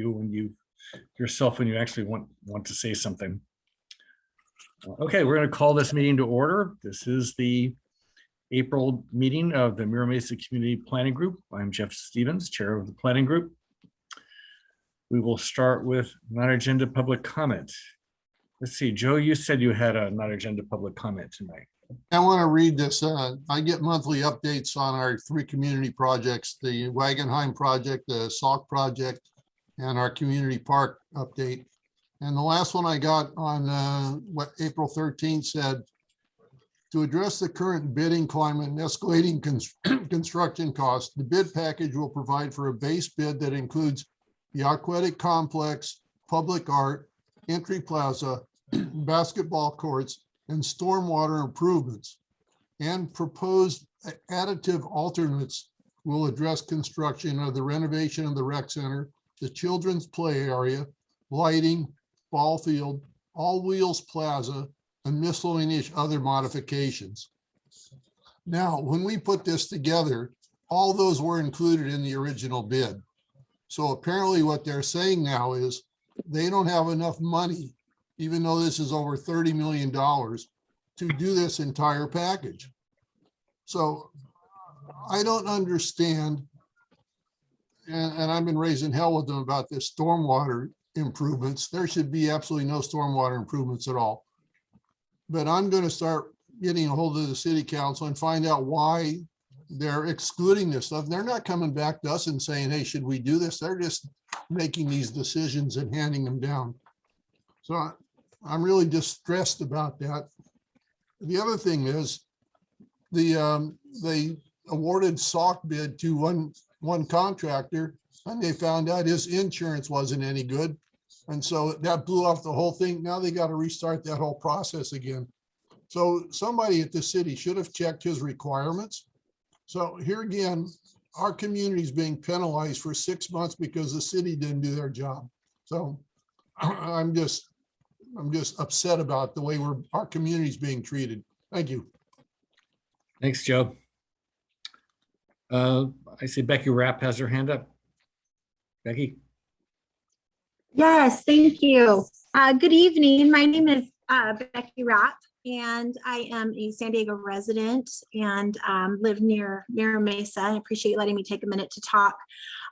when you yourself when you actually want to say something. Okay, we're going to call this meeting to order. This is the April meeting of the Mira Mesa Community Planning Group. I'm Jeff Stevens, chair of the planning group. We will start with non-agenda public comment. Let's see, Joe, you said you had a non-agenda public comment tonight. I want to read this. I get monthly updates on our 3 community projects, the Wagenheim project, the Sauk project, and our community park update. And the last one I got on April 13th said, to address the current bidding climate and escalating construction costs, the bid package will provide for a base bid that includes the aquatic complex, public art, entry plaza, basketball courts, and stormwater improvements. And proposed additive alternates will address construction of the renovation of the rec center, the children's play area, lighting, ball field, all wheels plaza, and miscellaneous other modifications. Now, when we put this together, all those were included in the original bid. So apparently what they're saying now is they don't have enough money, even though this is over $30 million, to do this entire package. So I don't understand, and I've been raising hell with them about this stormwater improvements. There should be absolutely no stormwater improvements at all. But I'm going to start getting a hold of the city council and find out why they're excluding this stuff. They're not coming back to us and saying, hey, should we do this? They're just making these decisions and handing them down. So I'm really distressed about that. The other thing is they awarded Sauk bid to one contractor, and they found out his insurance wasn't any good. And so that blew off the whole thing. Now they got to restart that whole process again. So somebody at the city should have checked his requirements. So here again, our community is being penalized for 6 months because the city didn't do their job. So I'm just upset about the way our community is being treated. Thank you. Thanks, Joe. I see Becky Rapp has her hand up. Becky. Yes, thank you. Good evening. My name is Becky Rapp, and I am a San Diego resident and live near Mira Mesa. I appreciate you letting me take a minute to talk.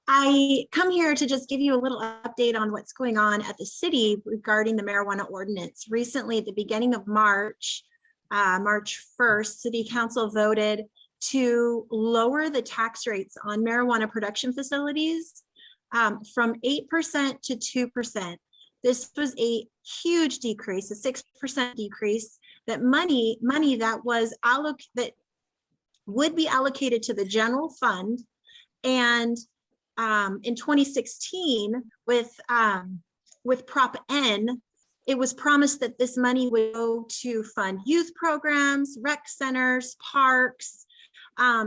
I come here to just give you a little update on what's going on at the city regarding the marijuana ordinance. Recently, at the beginning of March 1st, City Council voted to lower the tax rates on marijuana production facilities from 8% to 2%. This was a huge decrease, a 6% decrease. That money that was that would be allocated to the general fund. And in 2016, with Prop N, it was promised that this money would go to fund youth programs, rec centers, parks,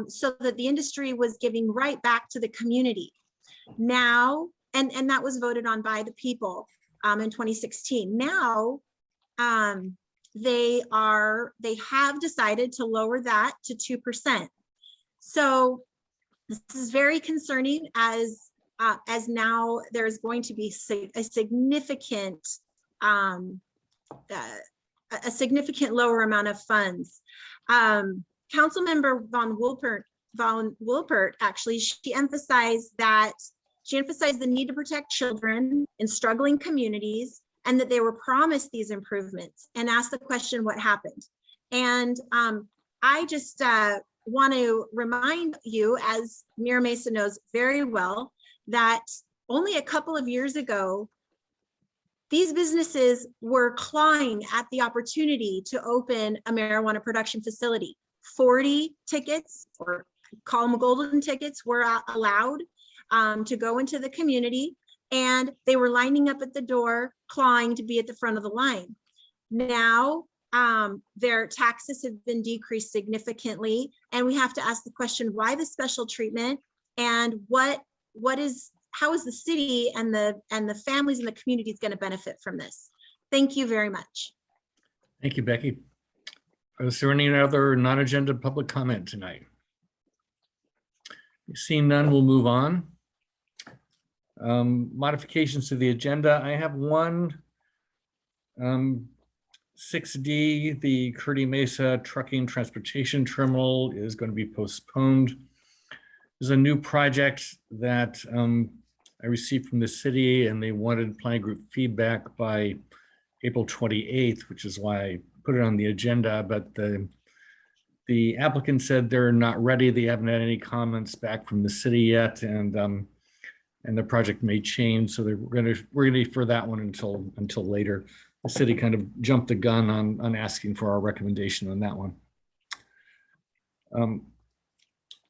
so that the industry was giving right back to the community. Now, and that was voted on by the people in 2016. Now, they have decided to lower that to 2%. So this is very concerning as now there's going to be a significant lower amount of funds. Councilmember Von Wilpert, actually, she emphasized the need to protect children in struggling communities, and that they were promised these improvements, and asked the question, what happened? And I just want to remind you, as Mira Mesa knows very well, that only a couple of years ago, these businesses were clawing at the opportunity to open a marijuana production facility. 40 tickets, or call them golden tickets, were allowed to go into the community, and they were lining up at the door, clawing to be at the front of the line. Now, their taxes have been decreased significantly, and we have to ask the question, why the special treatment, and how is the city and the families and the communities going to benefit from this? Thank you very much. Thank you, Becky. Is there any other non-agenda public comment tonight? Seeing none, we'll move on. Modifications to the agenda. I have one. 6D, the Curdy Mesa Trucking Transportation Terminal is going to be postponed. There's a new project that I received from the city, and they wanted planning group feedback by April 28th, which is why I put it on the agenda. But the applicant said they're not ready. They haven't had any comments back from the city yet, and the project may change. So we're going to defer that one until later. The city kind of jumped the gun on asking for our recommendation on that one.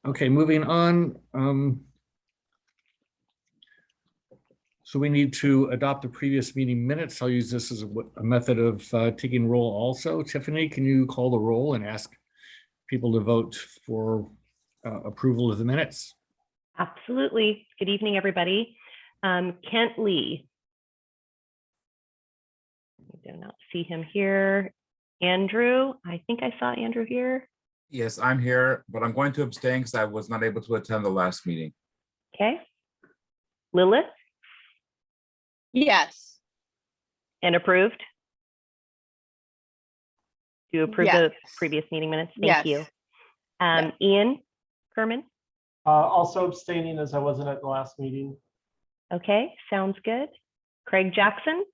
Okay, moving on. So we need to adopt the previous meeting minutes. I'll use this as a method of taking roll also. Tiffany, can you call the roll and ask people to vote for approval of the minutes? Absolutely. Good evening, everybody. Kent Lee. I do not see him here. Andrew, I think I saw Andrew here. Yes, I'm here, but I'm going to abstain because I was not able to attend the last meeting. Okay. Lilith Yes. and approved. Do you approve the previous meeting minutes? Thank you. Ian Kerman. Also abstaining as I wasn't at the last meeting. Okay, sounds good. Craig Jackson.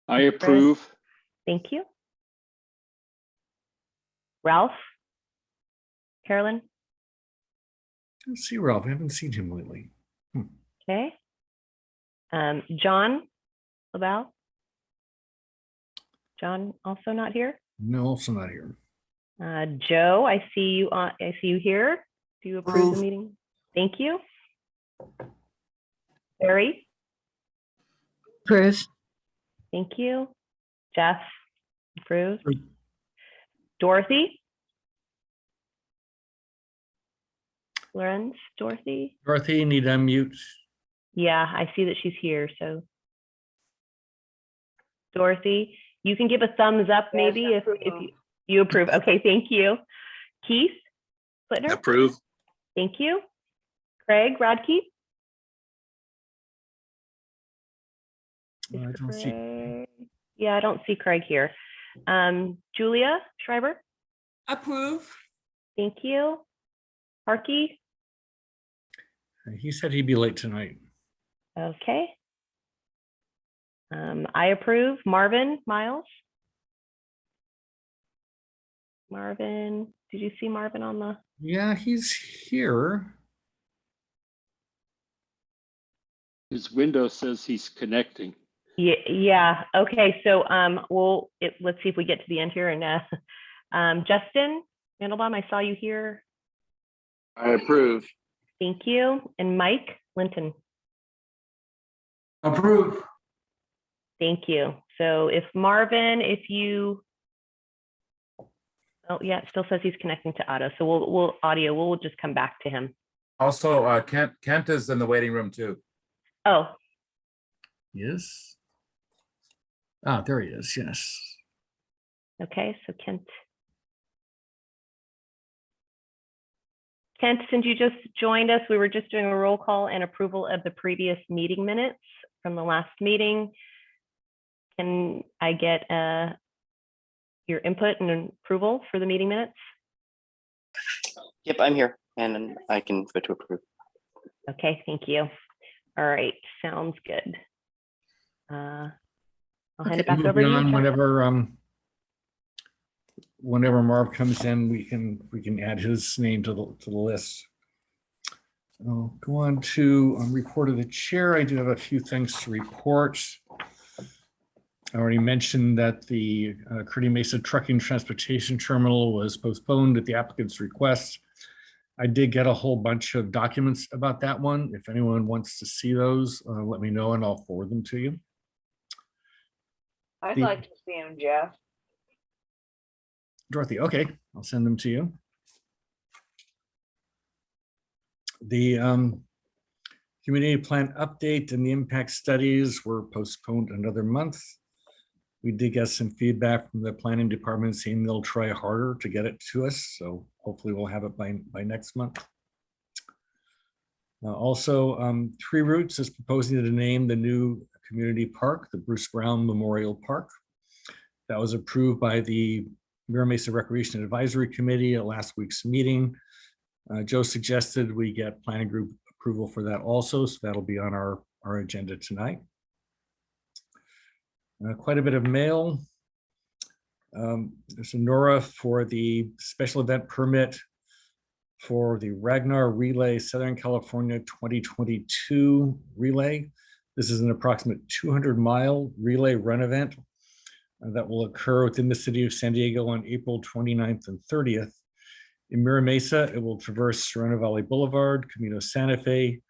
I approve. Thank you. Ralph. Carolyn. I don't see Ralph. I haven't seen him lately. Okay. John LaBelle. John also not here. No, also not here. Joe, I see you on. I see you here. Do you approve the meeting? Thank you. Barry. Approve. Thank you. Jeff. Approve. Approve. Dorothy. Lorenz. Dorothy. Dorothy, you need to unmute. Yeah, I see that she's here. So, Dorothy, you can give a thumbs up maybe if you approve. Okay, thank you. Keith Flitner. Approve. Thank you. Craig Radke. I don't see. Yeah, I don't see Craig here. Julia Schreiber. Approve. Thank you. Harkey. He said he'd be late tonight. Okay. I approve. Marvin Miles. Marvin, did you see Marvin on the? Yeah, he's here. His window says he's connecting. Yeah. Okay. So let's see if we get to the end here. And Justin Mandelbaum, I saw you here. I approve. Thank you. And Mike Linton. Approve. Thank you. So if Marvin, oh yeah, it still says he's connecting to auto. So we'll just come back to him. Also, Kent is in the waiting room too. Oh, Yes. Ah, there he is. Yes. okay. So Kent, since you just joined us, we were just doing a roll call and approval of the previous meeting minutes from the last meeting. Can I get your input and approval for the meeting minutes? Yep, I'm here and I can vote to approve. Okay, thank you. All right, sounds good. I'll hand it back over to you. John. Whenever Marv comes in, we can add his name to the list. I'll go on to report of the chair. I do have a few things to report. I already mentioned that the Curdy Mesa Trucking Transportation Terminal was postponed at the applicant's request. I did get a whole bunch of documents about that one. If anyone wants to see those, let me know and I'll forward them to you. I'd like to see him, Jeff. Dorothy, okay, I'll send them to you. The community plan update and the impact studies were postponed another month. We did get some feedback from the planning department saying they'll try harder to get it to us. So hopefully we'll have it by next month. Also, Three Roots is proposing to name the new community park, the Bruce Brown Memorial Park. That was approved by the Mira Mesa Recreation Advisory Committee at last week's meeting. Joe suggested we get planning group approval for that also, so that'll be on our agenda tonight. Quite a bit of mail. There's a NORA for the special event permit for the Ragnar Relay Southern California 2022 relay. This is an approximate 200-mile relay run event that will occur within the city of San Diego on April 29th and 30th. In Mira Mesa, it will traverse Sereno Valley Boulevard, Camino Santa Fe,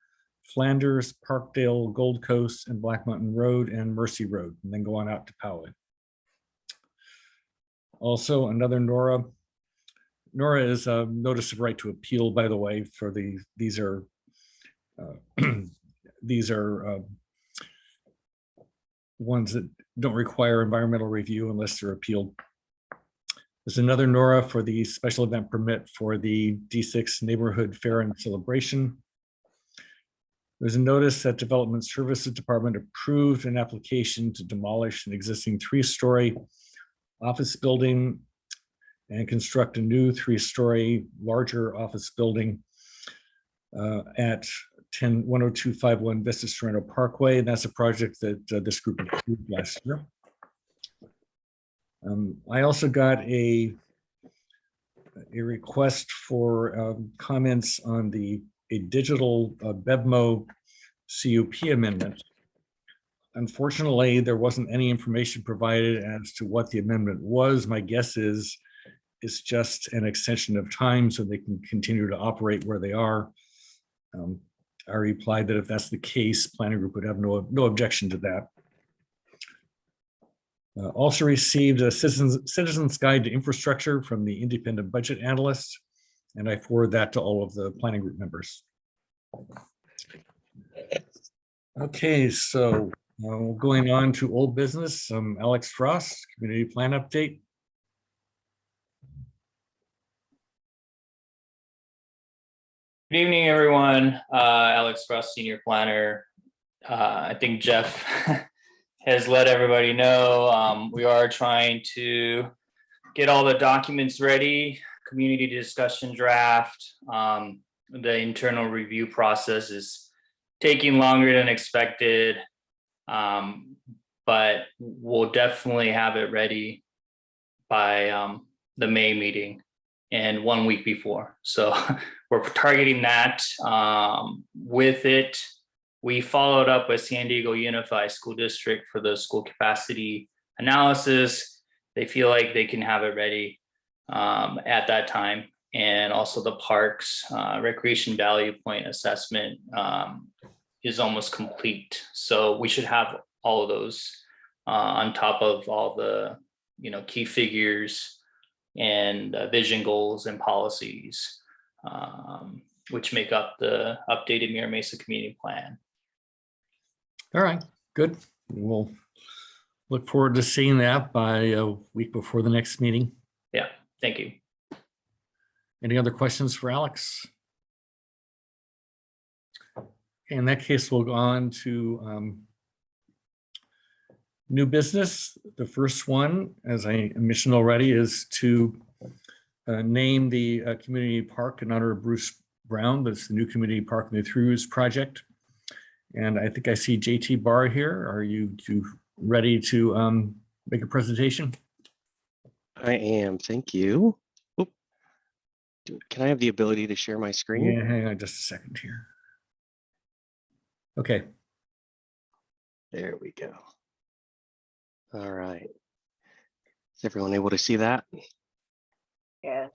Flanders, Parkdale, Gold Coast, and Black Mountain Road and Mercy Road, and then go on out to Poway. Also, another NORA. NORA is a notice of right to appeal, by the way, for these are ones that don't require environmental review unless they're appealed. There's another NORA for the special event permit for the D6 Neighborhood Fair and Celebration. There's a notice that Development Services Department approved an application to demolish an existing 3-story office building and construct a new 3-story larger office building at 10251 Vista Sereno Parkway. And that's a project that this group approved last year. I also got a request for comments on a digital BevMo CUP amendment. Unfortunately, there wasn't any information provided as to what the amendment was. My guess is it's just an extension of time so they can continue to operate where they are. I replied that if that's the case, planning group would have no objection to that. Also received a citizens guide to infrastructure from the independent budget analyst, and I forward that to all of the planning group members. Okay, so going on to old business, Alex Frost, community plan update. Good evening, everyone. Alex Frost, Senior Planner. I think Jeff has let everybody know we are trying to get all the documents ready, community discussion draft. The internal review process is taking longer than expected, but we'll definitely have it ready by the May meeting and 1 week before. So we're targeting that. With it, we followed up with San Diego Unified School District for the school capacity analysis. They feel like they can have it ready at that time. And also the parks recreation value point assessment is almost complete. So we should have all of those on top of all the key figures and vision goals and policies, which make up the updated Mira Mesa community plan. All right, good. We'll look forward to seeing that by a week before the next meeting. Yeah, thank you. Any other questions for Alex? Okay, in that case, we'll go on to new business. The first one, as I mentioned already, is to name the community park in honor of Bruce Brown. That's the new community park in the Three Roots project. And I think I see JT Barr here. Are you ready to make a presentation? I am, thank you. Oop. Can I have the ability to share my screen? Yeah, hang on just a second here. Okay. There we go. All right. Is everyone able to see that? Yes.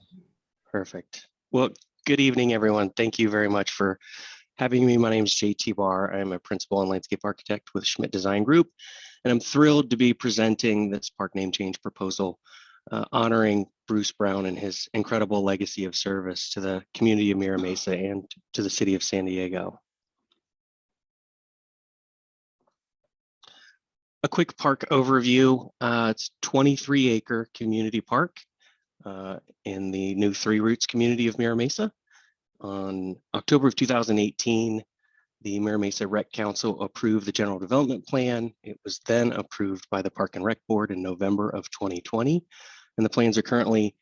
Perfect. Well, good evening, everyone. Thank you very much for having me. My name is JT Barr. I'm a principal and landscape architect with Schmidt Design Group, and I'm thrilled to be presenting this park name change proposal, honoring Bruce Brown and his incredible legacy of service to the community of Mira Mesa and to the city of San Diego. A quick park overview. It's 23-acre community park in the new Three Roots community of Mira Mesa. On October of 2018, the Mira Mesa Rec Council approved the general development plan. It was then approved by the Park and Rec Board in November of 2020. And the plans are currently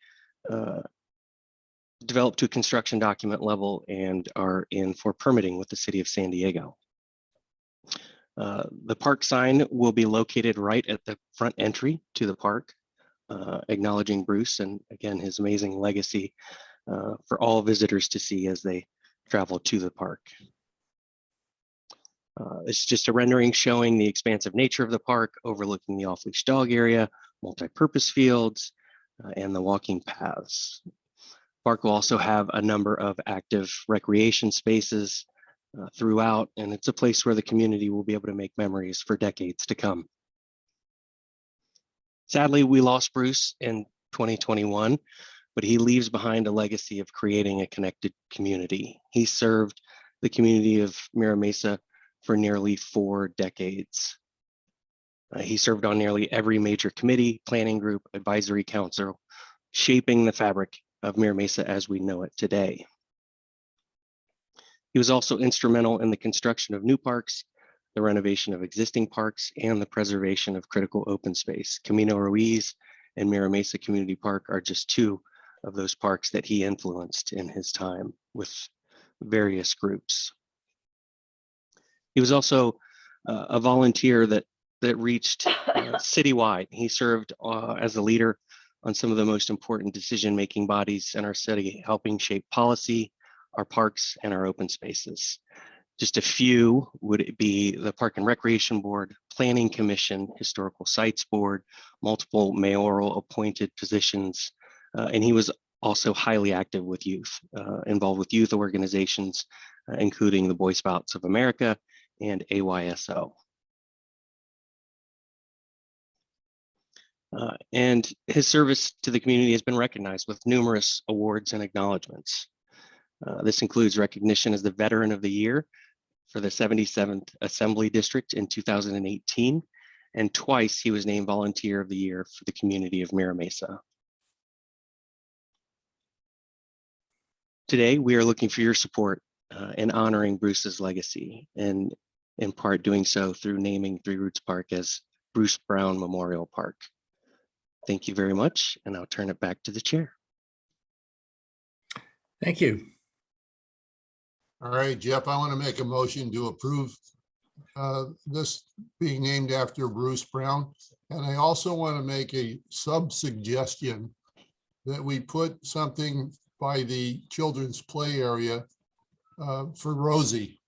developed to a construction document level and are in for permitting with the city of San Diego. The park sign will be located right at the front entry to the park, acknowledging Bruce and again, his amazing legacy for all visitors to see as they travel to the park. It's just a rendering showing the expansive nature of the park, overlooking the off-leash dog area, multi-purpose fields, and the walking paths. Park will also have a number of active recreation spaces throughout, and it's a place where the community will be able to make memories for decades to come. Sadly, we lost Bruce in 2021, but he leaves behind a legacy of creating a connected community. He served the community of Mira Mesa for nearly 4 decades. He served on nearly every major committee, planning group, advisory council, shaping the fabric of Mira Mesa as we know it today. He was also instrumental in the construction of new parks, the renovation of existing parks, and the preservation of critical open space. Camino Ruiz and Mira Mesa Community Park are just 2 of those parks that he influenced in his time with various groups. He was also a volunteer that reached citywide. He served as a leader on some of the most important decision-making bodies in our city, helping shape policy, our parks, and our open spaces. Just a few would be the Park and Recreation Board, Planning Commission, Historical Sites Board, multiple mayoral appointed positions, and he was also highly active with youth, involved with youth organizations, including the Boy Scouts of America and AYSO. And his service to the community has been recognized with numerous awards and acknowledgements. This includes recognition as the Veteran of the Year for the 77th Assembly District in 2018, and twice he was named Volunteer of the Year for the community of Mira Mesa. Today, we are looking for your support in honoring Bruce's legacy, and in part doing so through naming Three Roots Park as Bruce Brown Memorial Park. Thank you very much, and I'll turn it back to the chair. Thank you. All right, Jeff, I want to make a motion to approve this being named after Bruce Brown. And I also want to make a sub-suggestion that we put something by the children's play area for Rosie,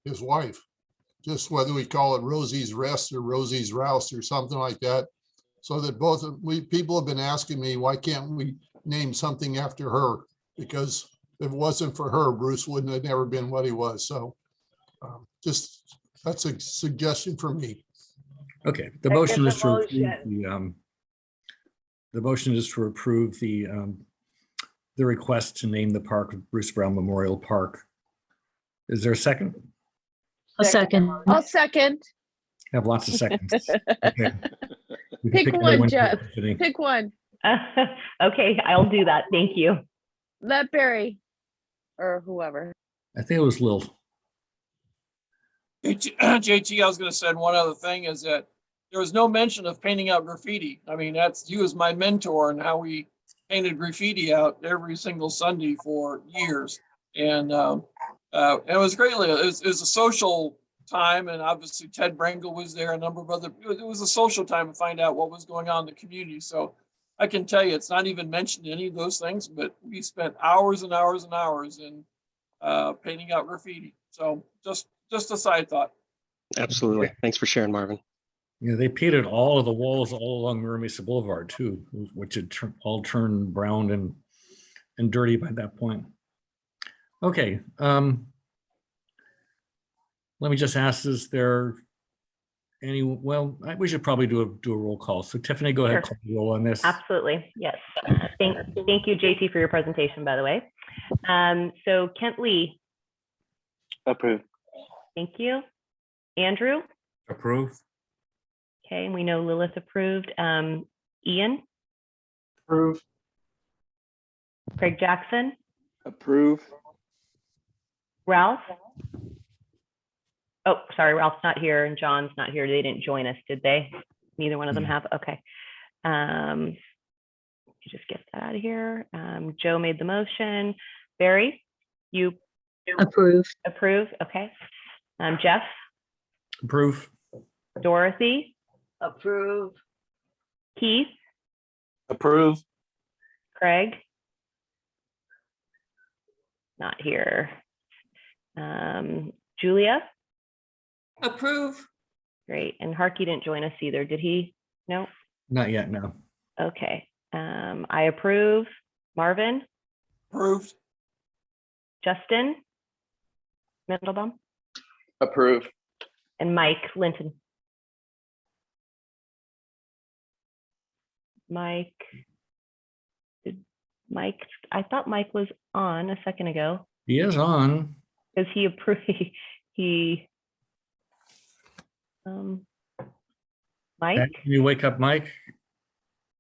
his wife. Just whether we call it Rosie's Rest or Rosie's Rouse or something like that. So that people have been asking me, why can't we name something after her? Because if it wasn't for her, Bruce wouldn't have never been what he was. So just that's a suggestion for me. Okay, the motion is to approve motion. the motion is to approve the request to name the park Bruce Brown Memorial Park. Is there a second? A second. I'll second. I have lots of seconds. Okay. We can Pick another one, Jeff. Tiffany. Pick one. Okay, I'll do that. Thank you. Let Barry or whoever. I think it was Lil. JT, I was going to say one other thing is that there was no mention of painting out graffiti. I mean, that's you as my mentor and how we painted graffiti out every single Sunday for years. And it was greatly, it was a social time. And obviously Ted Brangle was there, a number of other, it was a social time to find out what was going on in the community. So I can tell you, it's not even mentioned any of those things, but we spent hours and hours and hours in painting out graffiti. So just a side thought. Absolutely. Thanks for sharing, Marvin. Yeah, they painted all of the walls all along Mira Mesa Boulevard too, which had all turned brown and dirty by that point. Okay. Let me just ask, is there any, well, we should probably do a roll call. So Tiffany, go ahead, call the roll on this. Absolutely, yes. Thank you, JT, for your presentation, by the way. So Kent Lee. Approve. Thank you. Andrew. Approve. Okay, and we know Lilith approved. Ian. Approve. Craig Jackson. Approve. Ralph? Oh, sorry, Ralph's not here and John's not here. They didn't join us, did they? Neither one of them have? Okay. Just get that out of here. Joe made the motion. Barry, you Approve. approve? Okay. Jeff, Approve. Dorothy, Approve. Keith, Approve. Craig? Not here. Julia? Approve. Great. And Harky didn't join us either, did he? No? Not yet, no. Okay. I approve. Marvin? Approved. Justin? Mandelbaum? Approve. And Mike Linton? Mike? Mike, I thought Mike was on a second ago. He is on. Because he approved, Mike, Can you wake up, Mike?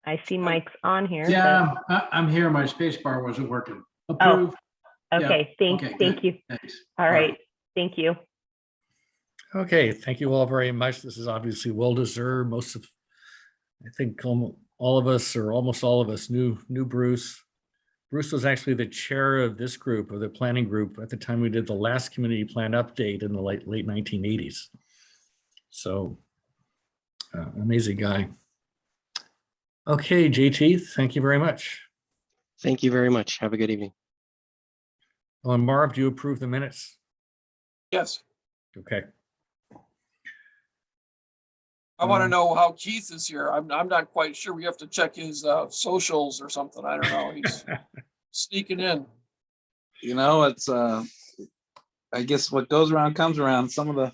I see Mike's on here. Yeah, I'm here. My space bar wasn't working. but- Approve. Oh, okay, Okay, thank good. you. Thanks. All right, thank you. Okay, thank you all very much. This is obviously well-deserved. Most of, I think all of us or almost all of us knew Bruce. Bruce was actually the chair of this group, of the planning group, at the time we did the last community plan update in the late 1980s. So amazing guy. Okay, JT, thank you very much. Thank you very much. Have a good evening. Oh, and Marv, do you approve the minutes? Yes. Okay. I want to know how Keith is here. I'm not quite sure. We have to check his socials or something. I don't know. He's sneaking in. You know, it's I guess what goes around comes around. Some of the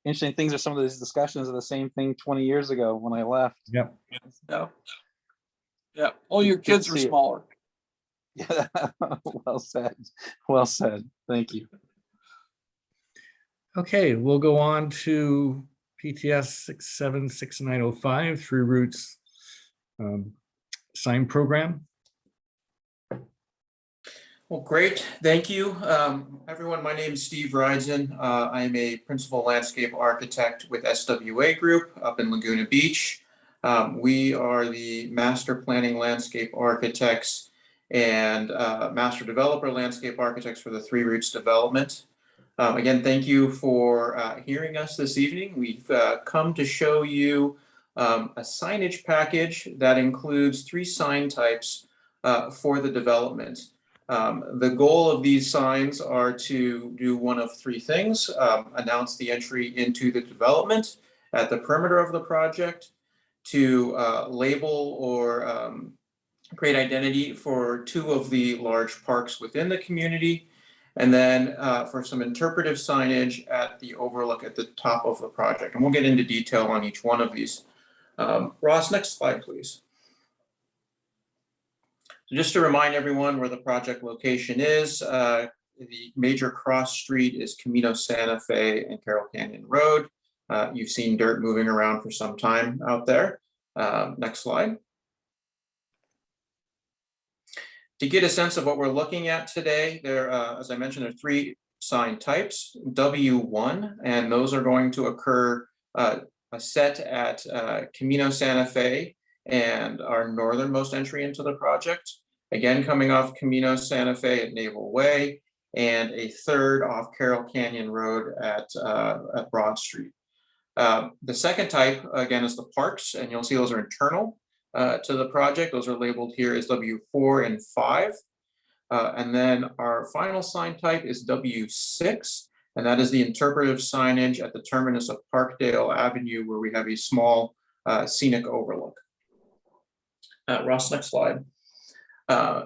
interesting things are some of these discussions are the same thing 20 years ago when I left. Yep. Yeah. Yeah. All your kids are see it. smaller. Yeah. Well said. Well said. Thank you. Okay, we'll go on to PTS 676905, Three Roots Sign Program. Well, great. Thank you. Everyone, my name is Steve Rydzen. I'm a principal landscape architect with SWA Group up in Laguna Beach. We are the master planning landscape architects and master developer landscape architects for the Three Roots development. Again, thank you for hearing us this evening. We've come to show you a signage package that includes 3 sign types for the development. The goal of these signs are to do one of 3 things: announce the entry into the development at the perimeter of the project, to label or create identity for 2 of the large parks within the community, and then for some interpretive signage at the overlook at the top of the project. And we'll get into detail on each one of these. Ross, next slide, please. So just to remind everyone where the project location is, the major cross street is Camino Santa Fe and Carroll Canyon Road. You've seen dirt moving around for some time out there. Next slide. To get a sense of what we're looking at today, there, as I mentioned, there are 3 sign types, W1, and those are going to occur a set at Camino Santa Fe and our northernmost entry into the project. Again, coming off Camino Santa Fe at Naval Way, and a third off Carroll Canyon Road at Broad Street. The second type, again, is the parks, and you'll see those are internal to the project. Those are labeled here as W4 and 5. And then our final sign type is W6, and that is the interpretive signage at the terminus of Parkdale Avenue, where we have a small scenic overlook. Ross, next slide.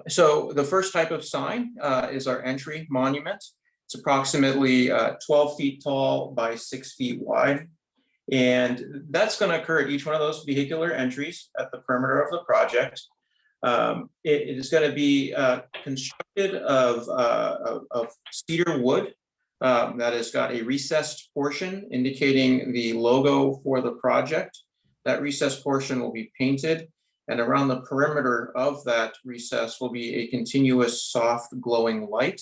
So the first type of sign is our entry monument. It's approximately 12 feet tall by 6 feet wide. And that's going to occur at each one of those vehicular entries at the perimeter of the project. It is going to be constructed of cedar wood that has got a recessed portion indicating the logo for the project. That recessed portion will be painted, And around the perimeter of that recess will be a continuous soft glowing light.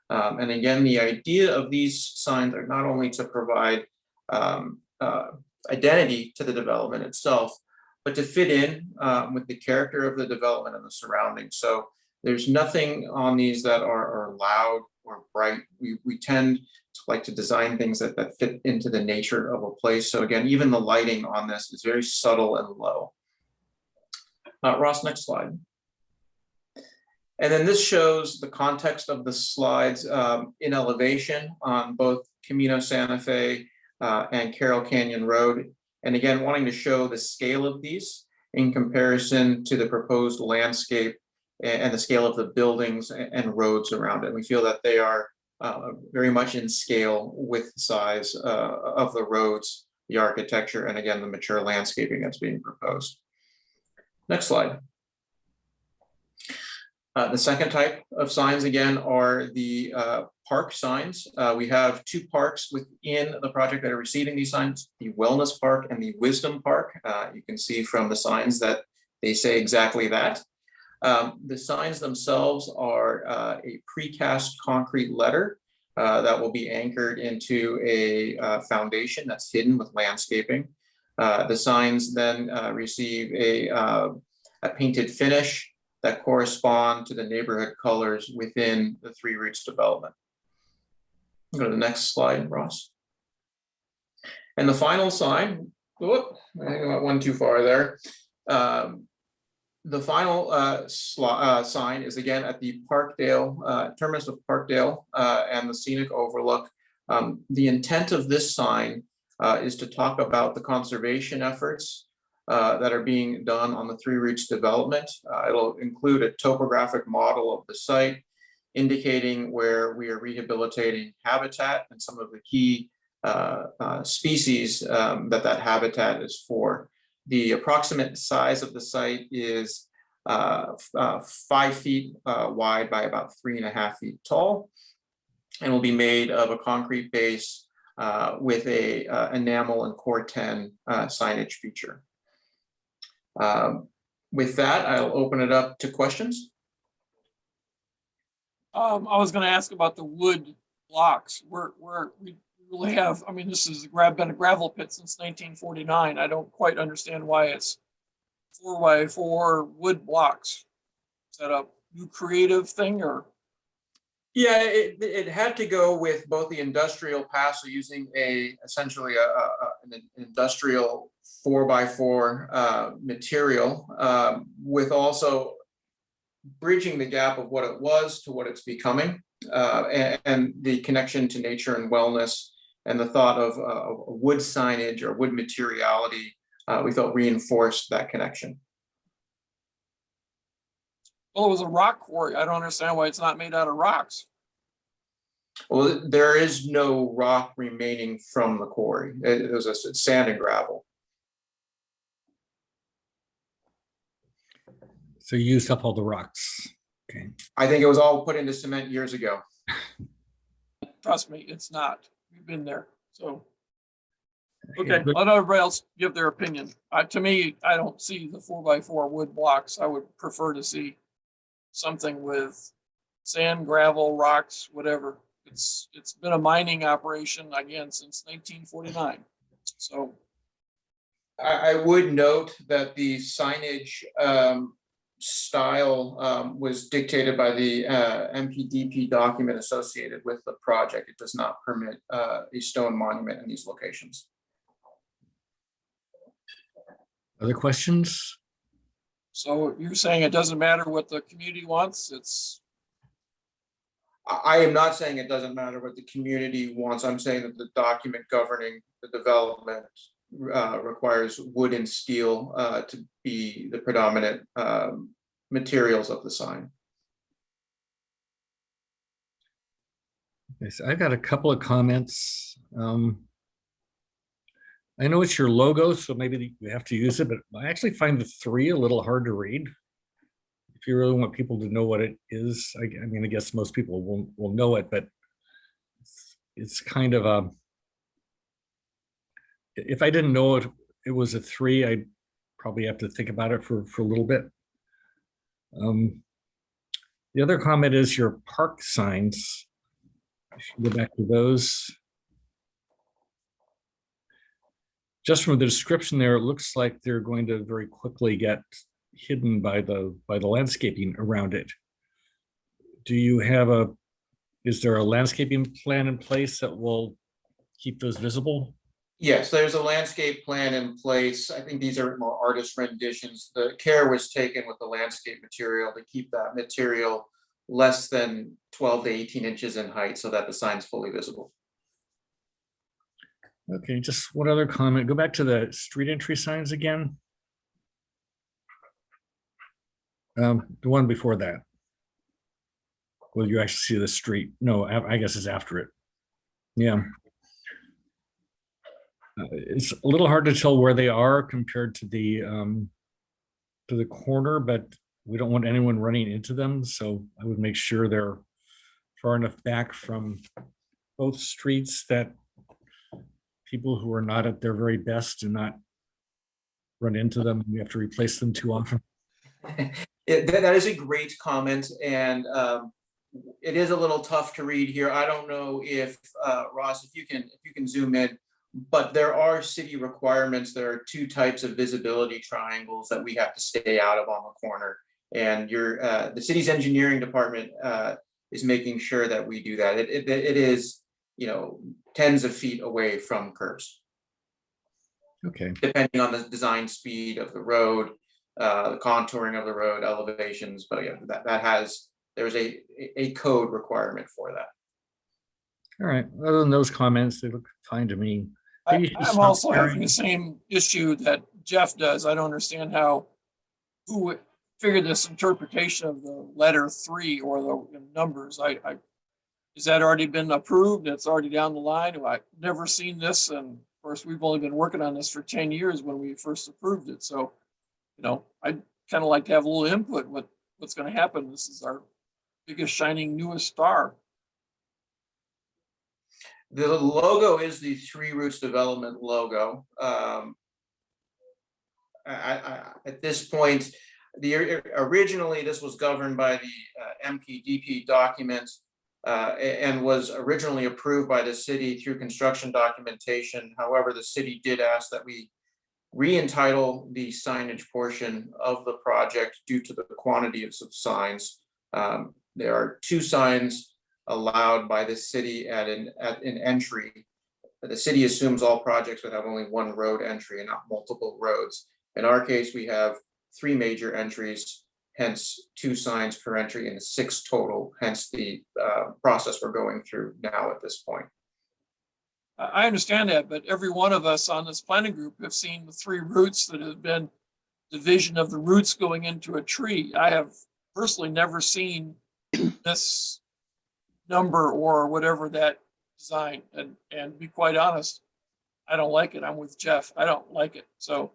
And again, the idea of these signs are not only to provide identity to the development itself, but to fit in with the character of the development and the surroundings. So there's nothing on these that are loud or bright. We tend to like to design things that fit into the nature of a place. So again, even the lighting on this is very subtle and low. Ross, next slide. And then this shows the context of the slides in elevation on both Camino Santa Fe and Carroll Canyon Road. And again, wanting to show the scale of these in comparison to the proposed landscape and the scale of the buildings and roads around it. We feel that they are very much in scale with the size of the roads, the architecture, and again, the mature landscaping that's being proposed. Next slide. The second type of signs, again, are the park signs. We have two parks within the project that are receiving these signs, the Wellness Park and the Wisdom Park. You can see from the signs that they say exactly that. The signs themselves are a precast concrete letter that will be anchored into a foundation that's hidden with landscaping. The signs then receive a painted finish that correspond to the neighborhood colors within the Three Roots development. Go to the next slide, Ross. And the final sign, whoop, I think I went one too far there. The final sign is again at the Parkdale, terminus of Parkdale and the scenic overlook. The intent of this sign is to talk about the conservation efforts that are being done on the Three Roots development. It'll include a topographic model of the site, indicating where we are rehabilitating habitat and some of the key species that habitat is for. The approximate size of the site is 5 feet wide by about 3.5 feet tall, and will be made of a concrete base with a enamel and Core-10 signage feature. With that, I'll open it up to questions. I was going to ask about the wood blocks. We really have, I mean, this has been a gravel pit since 1949. I don't quite understand why it's 4x4 wood blocks. Is that a new creative thing or? Yeah, it had to go with both the industrial pass, so using essentially an industrial 4x4 material, with also bridging the gap of what it was to what it's becoming, and the connection to nature and wellness, and the thought of wood signage or wood materiality, we felt reinforced that connection. Well, it was a rock quarry. I don't understand why it's not made out of rocks. Well, there is no rock remaining from the quarry. It was sand and gravel. So you used up all the rocks. Okay. I think it was all put into cement years ago. Trust me, it's not. We've been there. So, okay, let everybody else give their opinion. To me, I don't see the 4x4 wood blocks. I would prefer to see something with sand, gravel, rocks, whatever. It's been a mining operation again since 1949. So I would note that the signage style was dictated by the MPDP document associated with the project. It does not permit a stone monument in these locations. Other questions? So you're saying it doesn't matter what the community wants? I am not saying it doesn't matter what the community wants. I'm saying that the document governing the development requires wood and steel to be the predominant materials of the sign. Okay, so I've got a couple of comments. I know it's your logo, so maybe you have to use it, but I actually find the 3 a little hard to read. If you really want people to know what it is, I mean, I guess most people will know it, but it's kind of a, if I didn't know it was a 3, I'd probably have to think about it for a little bit. The other comment is your park signs. If you go back to those. Just from the description there, it looks like they're going to very quickly get hidden by the landscaping around it. Do you have is there a landscaping plan in place that will keep those visible? Yes, there's a landscape plan in place. I think these are more artist renditions. The care was taken with the landscape material to keep that material less than 12 to 18 inches in height so that the sign's fully visible. Okay, just one other comment. Go back to the street entry signs again. The one before that. Well, you actually see the street. No, I guess it's after it. Yeah. It's a little hard to tell where they are compared to the corner, but we don't want anyone running into them. So I would make sure they're far enough back from both streets that people who are not at their very best do not run into them. We have to replace them too often. That is a great comment, and it is a little tough to read here. I don't know if Ross, if you can zoom in, but there are city requirements. There are two types of visibility triangles that we have to stay out of on the corner, and the city's engineering department is making sure that we do that. It is, you know, tens of feet away from curbs. Okay. Depending on the design speed of the road, the contouring of the road, elevations, but yeah, there's a code requirement for that. All right. Other than those comments, they look fine to me. Maybe you should I'm stop also having sharing. the same issue that Jeff does. I don't understand who would figure this interpretation of the letter 3 or the numbers. Is that already been approved? It's already down the line. I've never seen this. And of course, we've only been working on this for 10 years when we first approved it. So, you know, I'd kind of like to have a little input what's going to happen. This is our biggest shining newest star. The logo is the Three Roots Development logo. At this point, originally this was governed by the MPDP document and was originally approved by the city through construction documentation. However, the city did ask that we re-entitle the signage portion of the project due to the quantity of signs. There are 2 signs allowed by the city at an entry. The city assumes all projects would have only 1 road entry and not multiple roads. In our case, we have 3 major entries, hence 2 signs per entry and 6 total, hence the process we're going through now at this point. I understand that, but every one of us on this planning group have seen the 3 routes that have been division of the roots going into a tree. I have personally never seen this number or whatever that design, and be quite honest, I don't like it. I'm with Jeff. I don't like it. So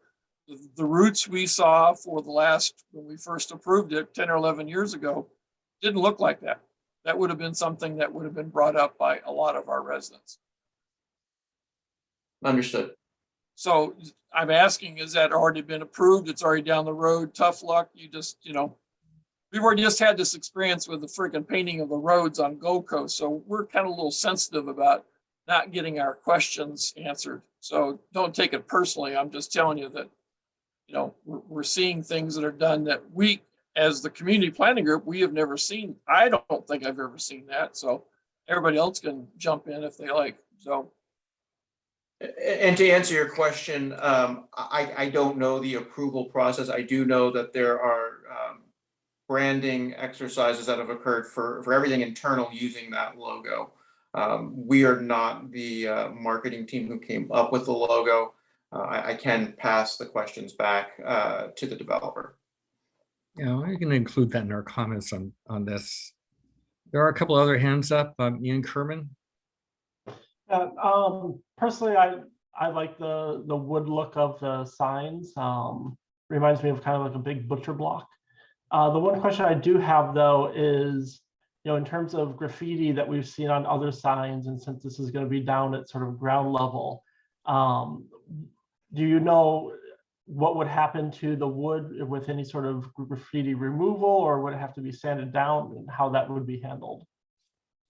the routes we saw for the last, when we first approved it 10 or 11 years ago, didn't look like that. That would have been something that would have been brought up by a lot of our residents. Understood. So I'm asking, is that already been approved? It's already down the road. Tough luck. You just, you know, we've already just had this experience with the freaking painting of the roads on Gold Coast. So we're kind of a little sensitive about not getting our questions answered. So don't take it personally. I'm just telling you that, you know, we're seeing things that are done that we, as the community planning group, we have never seen. I don't think I've ever seen that. So everybody else can jump in if they like. So. And to answer your question, I don't know the approval process. I do know that there are branding exercises that have occurred for everything internal using that logo. We are not the marketing team who came up with the logo. I can pass the questions back to the developer. Yeah, we're going to include that in our comments on this. There are a couple other hands up. Ian Kerman. Personally, I like the wood look of the signs. Reminds me of kind of like a big butcher block. The one question I do have though is, you know, in terms of graffiti that we've seen on other signs, and since this is going to be down at sort of ground level, do you know what would happen to the wood with any sort of graffiti removal, or would it have to be sanded down, and how that would be handled?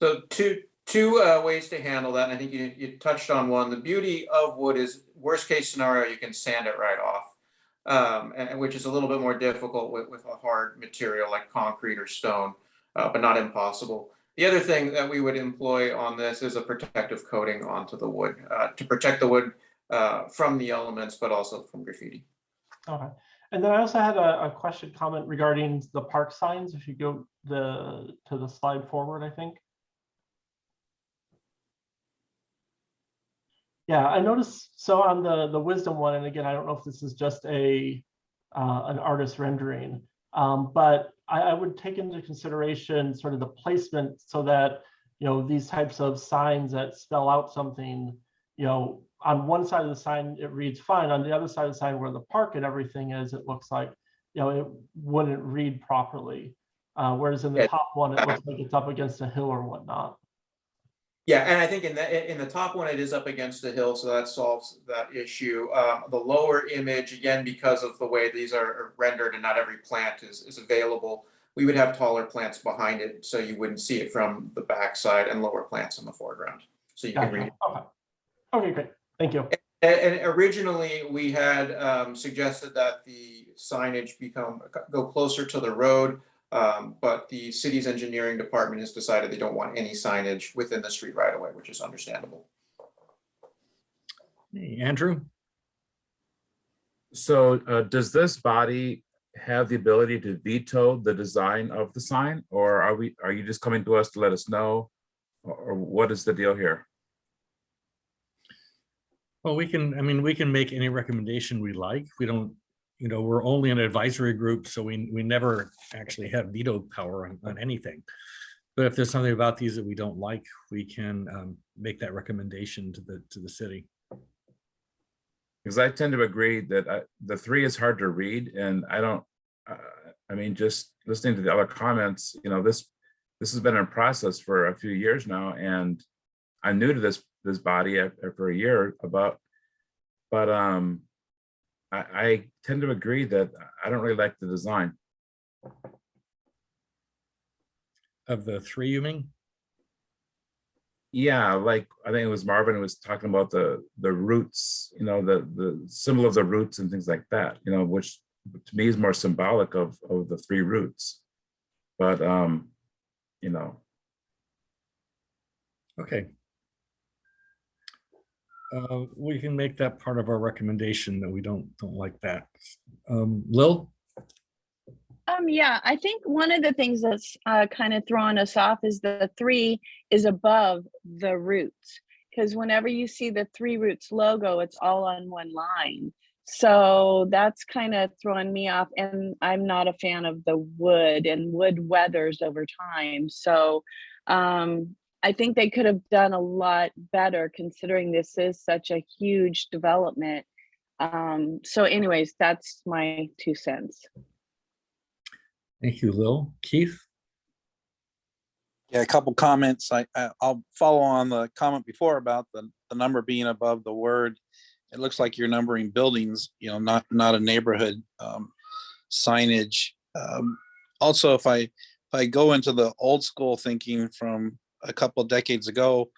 So two ways to handle that. And I think you touched on one. The beauty of wood is worst case scenario, you can sand it right off, and which is a little bit more difficult with a hard material like concrete or stone, but not impossible. The other thing that we would employ on this is a protective coating onto the wood to protect the wood from the elements, but also from graffiti. Okay. And then I also had a question comment regarding the park signs. If you go to the slide forward, I think. Yeah, I noticed, so on the wisdom one, and again, I don't know if this is just an artist rendering, but I would take into consideration sort of the placement so that, you know, these types of signs that spell out something, you know, on one side of the sign, it reads fine. On the other side of the sign where the park and everything is, it looks like, you know, it wouldn't read properly. Whereas in the top one, it looks like it's up against a hill or whatnot. Yeah, and I think in the top one, it is up against the hill, so that solves that issue. The lower image, again, because of the way these are rendered and not every plant is available, we would have taller plants behind it, so you wouldn't see it from the backside, and lower plants in the foreground. So you can read it. Okay. Okay, great. Thank you. And originally, we had suggested that the signage go closer to the road. But the city's engineering department has decided they don't want any signage within the street right away, which is understandable. Hey, Andrew? So does this body have the ability to veto the design of the sign, or are you just coming to us to let us know, or what is the deal here? Well, we can make any recommendation we like. We don't, you know, we're only an advisory group, so we never actually have veto power on anything. But if there's something about these that we don't like, we can make that recommendation to the city. Because I tend to agree that the 3 is hard to read, and I don't. I mean, just listening to the other comments, you know, this has been in process for a few years now, and I'm new to this body for a year but I tend to agree that I don't really like the design. Of the 3, you mean? Yeah, like I think it was Marvin who was talking about the roots, you know, the symbol of the roots and things like that, you know, which to me is more symbolic of the 3 roots. But you know. Okay. We can make that part of our recommendation that we don't like that. Lil? Yeah, I think one of the things that's kind of throwing us off is the 3 is above the roots, because whenever you see the 3 roots logo, it's all on one line. So that's kind of throwing me off, and I'm not a fan of the wood, and wood weathers over time. So I think they could have done a lot better considering this is such a huge development. So anyways, that's my 2 cents. Thank you, Lil. Keith? Yeah, a couple comments. I'll follow on the comment before about the number being above the word. It looks like you're numbering buildings, you know, not a neighborhood signage. Also, if I go into the old school thinking from a couple of decades ago,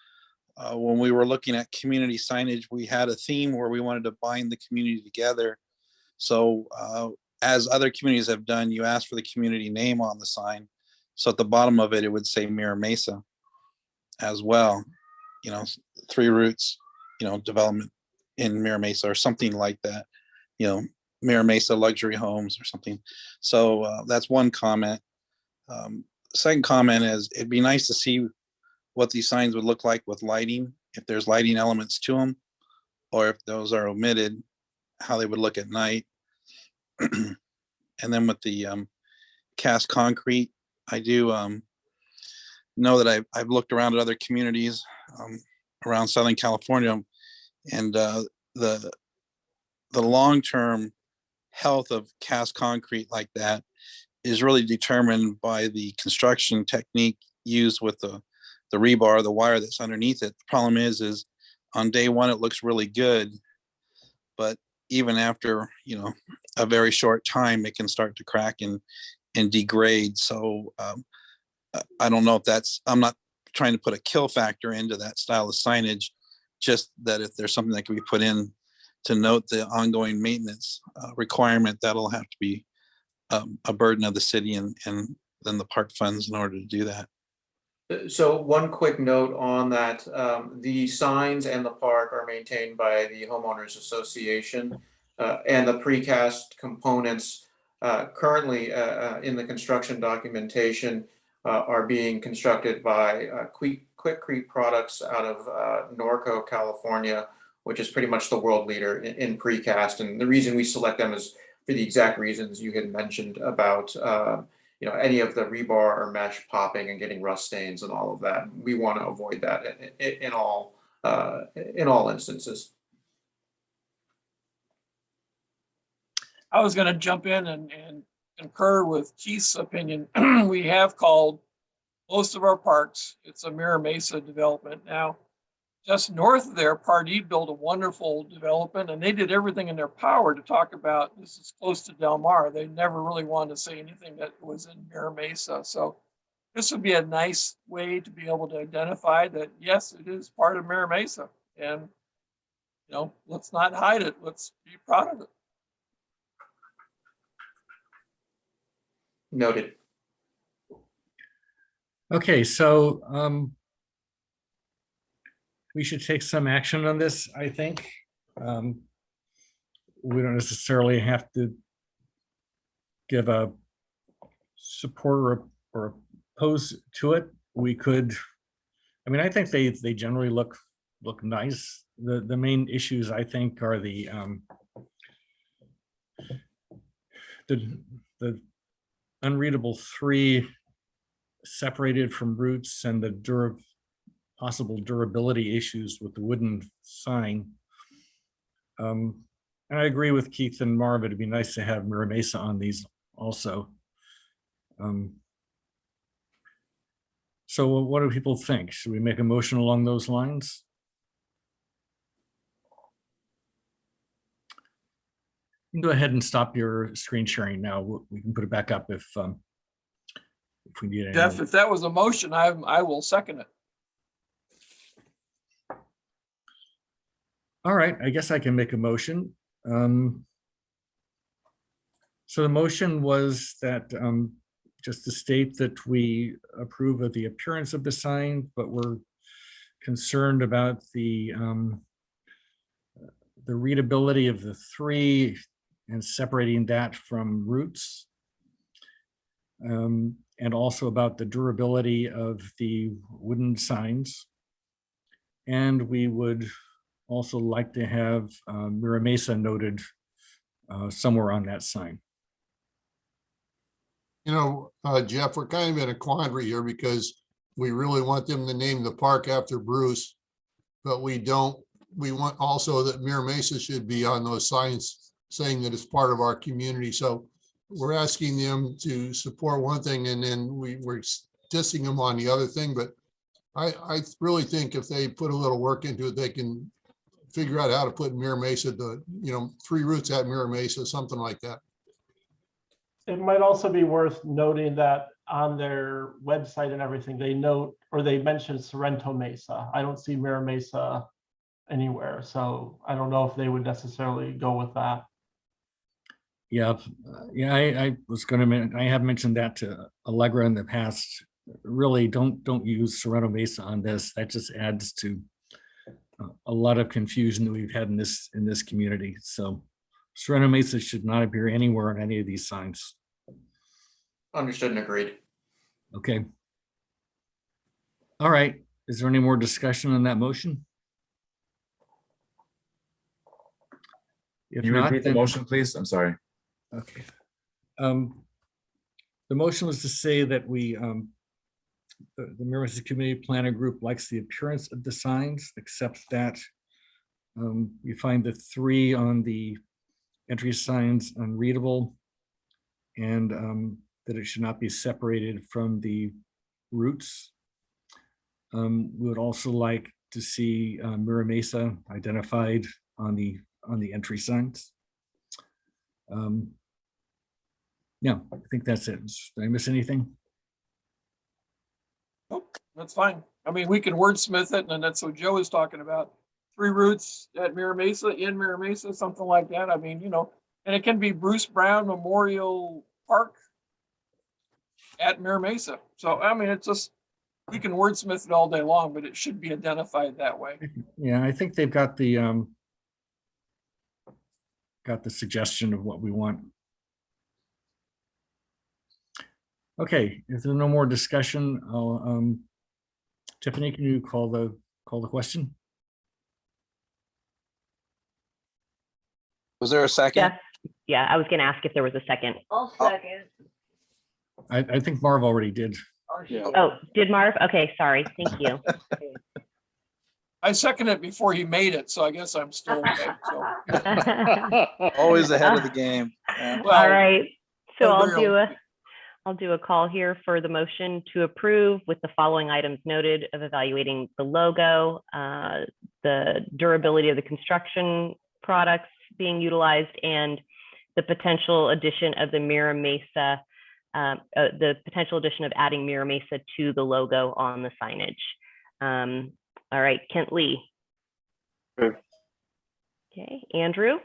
when we were looking at community signage, we had a theme where we wanted to bind the community together. So as other communities have done, you ask for the community name on the sign. So at the bottom of it, it would say Mira Mesa as well. You know, 3 roots, you know, development in Mira Mesa or something like that. You know, Mira Mesa luxury homes or something. So that's one comment. Second comment is it'd be nice to see what these signs would look like with lighting, if there's lighting elements to them, or if those are omitted, how they would look at night. And then with the cast concrete, I do know that I've looked around at other communities around Southern California, and the long-term health of cast concrete like that is really determined by the construction technique used with the rebar, the wire that's underneath it. The problem is on day one, it looks really good, but even after, a very short time, it can start to crack and degrade. So I don't know if I'm not trying to put a kill factor into that style of signage, just that if there's something that can be put in to note the ongoing maintenance requirement, that'll have to be a burden of the city and then the park funds in order to do that. So one quick note on that, the signs and the park are maintained by the homeowners association, and the precast components currently in the construction documentation are being constructed by Quickcrete Products out of Norco, California, which is pretty much the world leader in precast. And the reason we select them is for the exact reasons you had mentioned about any of the rebar or mesh popping and getting rust stains and all of that. We want to avoid that in all instances. I was going to jump in and concur with Keith's opinion. We have called most of our parks. It's a Mira Mesa development. Now, just north of there, Pardee built a wonderful development, and they did everything in their power to talk about this is close to Del Mar. They never really wanted to say anything that was in Mira Mesa. So this would be a nice way to be able to identify that, yes, it is part of Mira Mesa. And, let's not hide it. Let's be proud of it. Noted. Okay, so we should take some action on this, I think. We don't necessarily have to give a support or oppose to it. We could, I think they generally look nice. The main issues, I think, are the unreadable 3 separated from roots and the possible durability issues with the wooden sign. And I agree with Keith and Marv, it'd be nice to have Mira Mesa on these also. So what do people think? Should we make a motion along those lines? You can go ahead and stop your screen sharing now. We can put it back up if we need it. Jeff, if that was a motion, I will second it. All right, I guess I can make a motion. So the motion was that just to state that we approve of the appearance of the sign, but we're concerned about the readability of the 3 and separating that from roots. And also about the durability of the wooden signs. And we would also like to have Mira Mesa noted somewhere on that sign. Jeff, we're kind of in a quandary here because we really want them to name the park after Bruce, but we want also that Mira Mesa should be on those signs saying that it's part of our community. So we're asking them to support one thing and then we're dissing them on the other thing. But I really think if they put a little work into it, they can figure out how to put Mira Mesa, 3 roots at Mira Mesa, something like that. It might also be worth noting that on their website and everything, they note or they mention Sorrento Mesa. I don't see Mira Mesa anywhere. So I don't know if they would necessarily go with that. Yeah, I was going to. I have mentioned that to Allegra in the past. Really, don't use Sorrento Mesa on this. That just adds to a lot of confusion that we've had in this community. So, Sorrento Mesa should not appear anywhere on any of these signs. Understood and agreed. Okay. All right. Is there any more discussion on that motion? If Can you not, repeat the then- motion, please? I'm sorry. Okay. The motion was to say that we, the Mira Mesa Community Planner Group likes the appearance of the signs, except that we find the 3 on the entry signs unreadable, and that it should not be separated from the roots. We would also like to see Mira Mesa identified on the entry signs. Yeah, I think that's it. Did I miss anything? Nope, that's fine. I mean, we can wordsmith it, and that's what Joe is talking about. 3 routes at Mira Mesa, in Mira Mesa, something like that. I mean, you know, and it can be Bruce Brown Memorial Park at Mira Mesa. So, I mean, it's just, we can wordsmith it all day long, but it should be identified that way. Yeah, I think they've got the suggestion of what we want. Okay, if there's no more discussion, I'll Tiffany, can you call the question? Was there a second? Yeah, I was going to ask if there was a second. I'll second. I think Marv already did. Oh, did Marv? Okay, sorry. Thank you. I seconded it before he made it, so I guess I'm still okay. So. Always ahead of the game. Yeah. Well, all right. So oh, I'll do a call here for the motion to approve with the following items noted of evaluating the logo, the durability of the construction products being utilized, and the potential addition of the Mira Mesa, the potential addition of adding Mira Mesa to the logo on the signage. All right, Kent Lee. Okay, Andrew.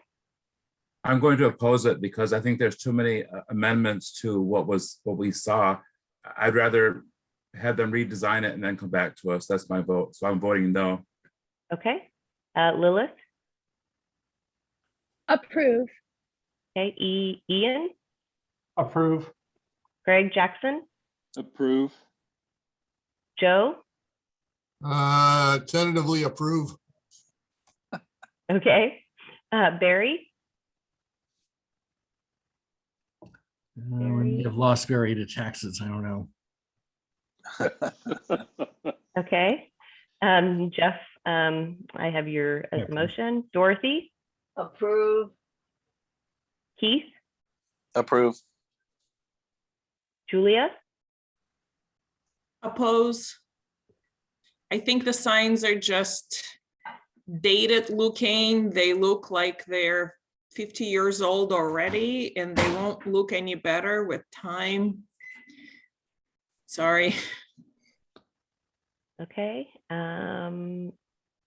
I'm going to oppose it because I think there's too many amendments to what we saw. I'd rather have them redesign it and then come back to us. That's my vote. So I'm voting no. Okay, Lilith. Approve. Okay, Ian. Approve. Greg Jackson. Approve. Joe. Tentatively approve. Okay, Barry. We may have lost Barry to taxes. I don't know. Okay, Jeff. I have your as a motion. Dorothy. Approve. Keith. Approve. Julia. Oppose. I think the signs are just dated looking. They look like they're 50 years old already, and they won't look any better with time. Sorry. Okay, I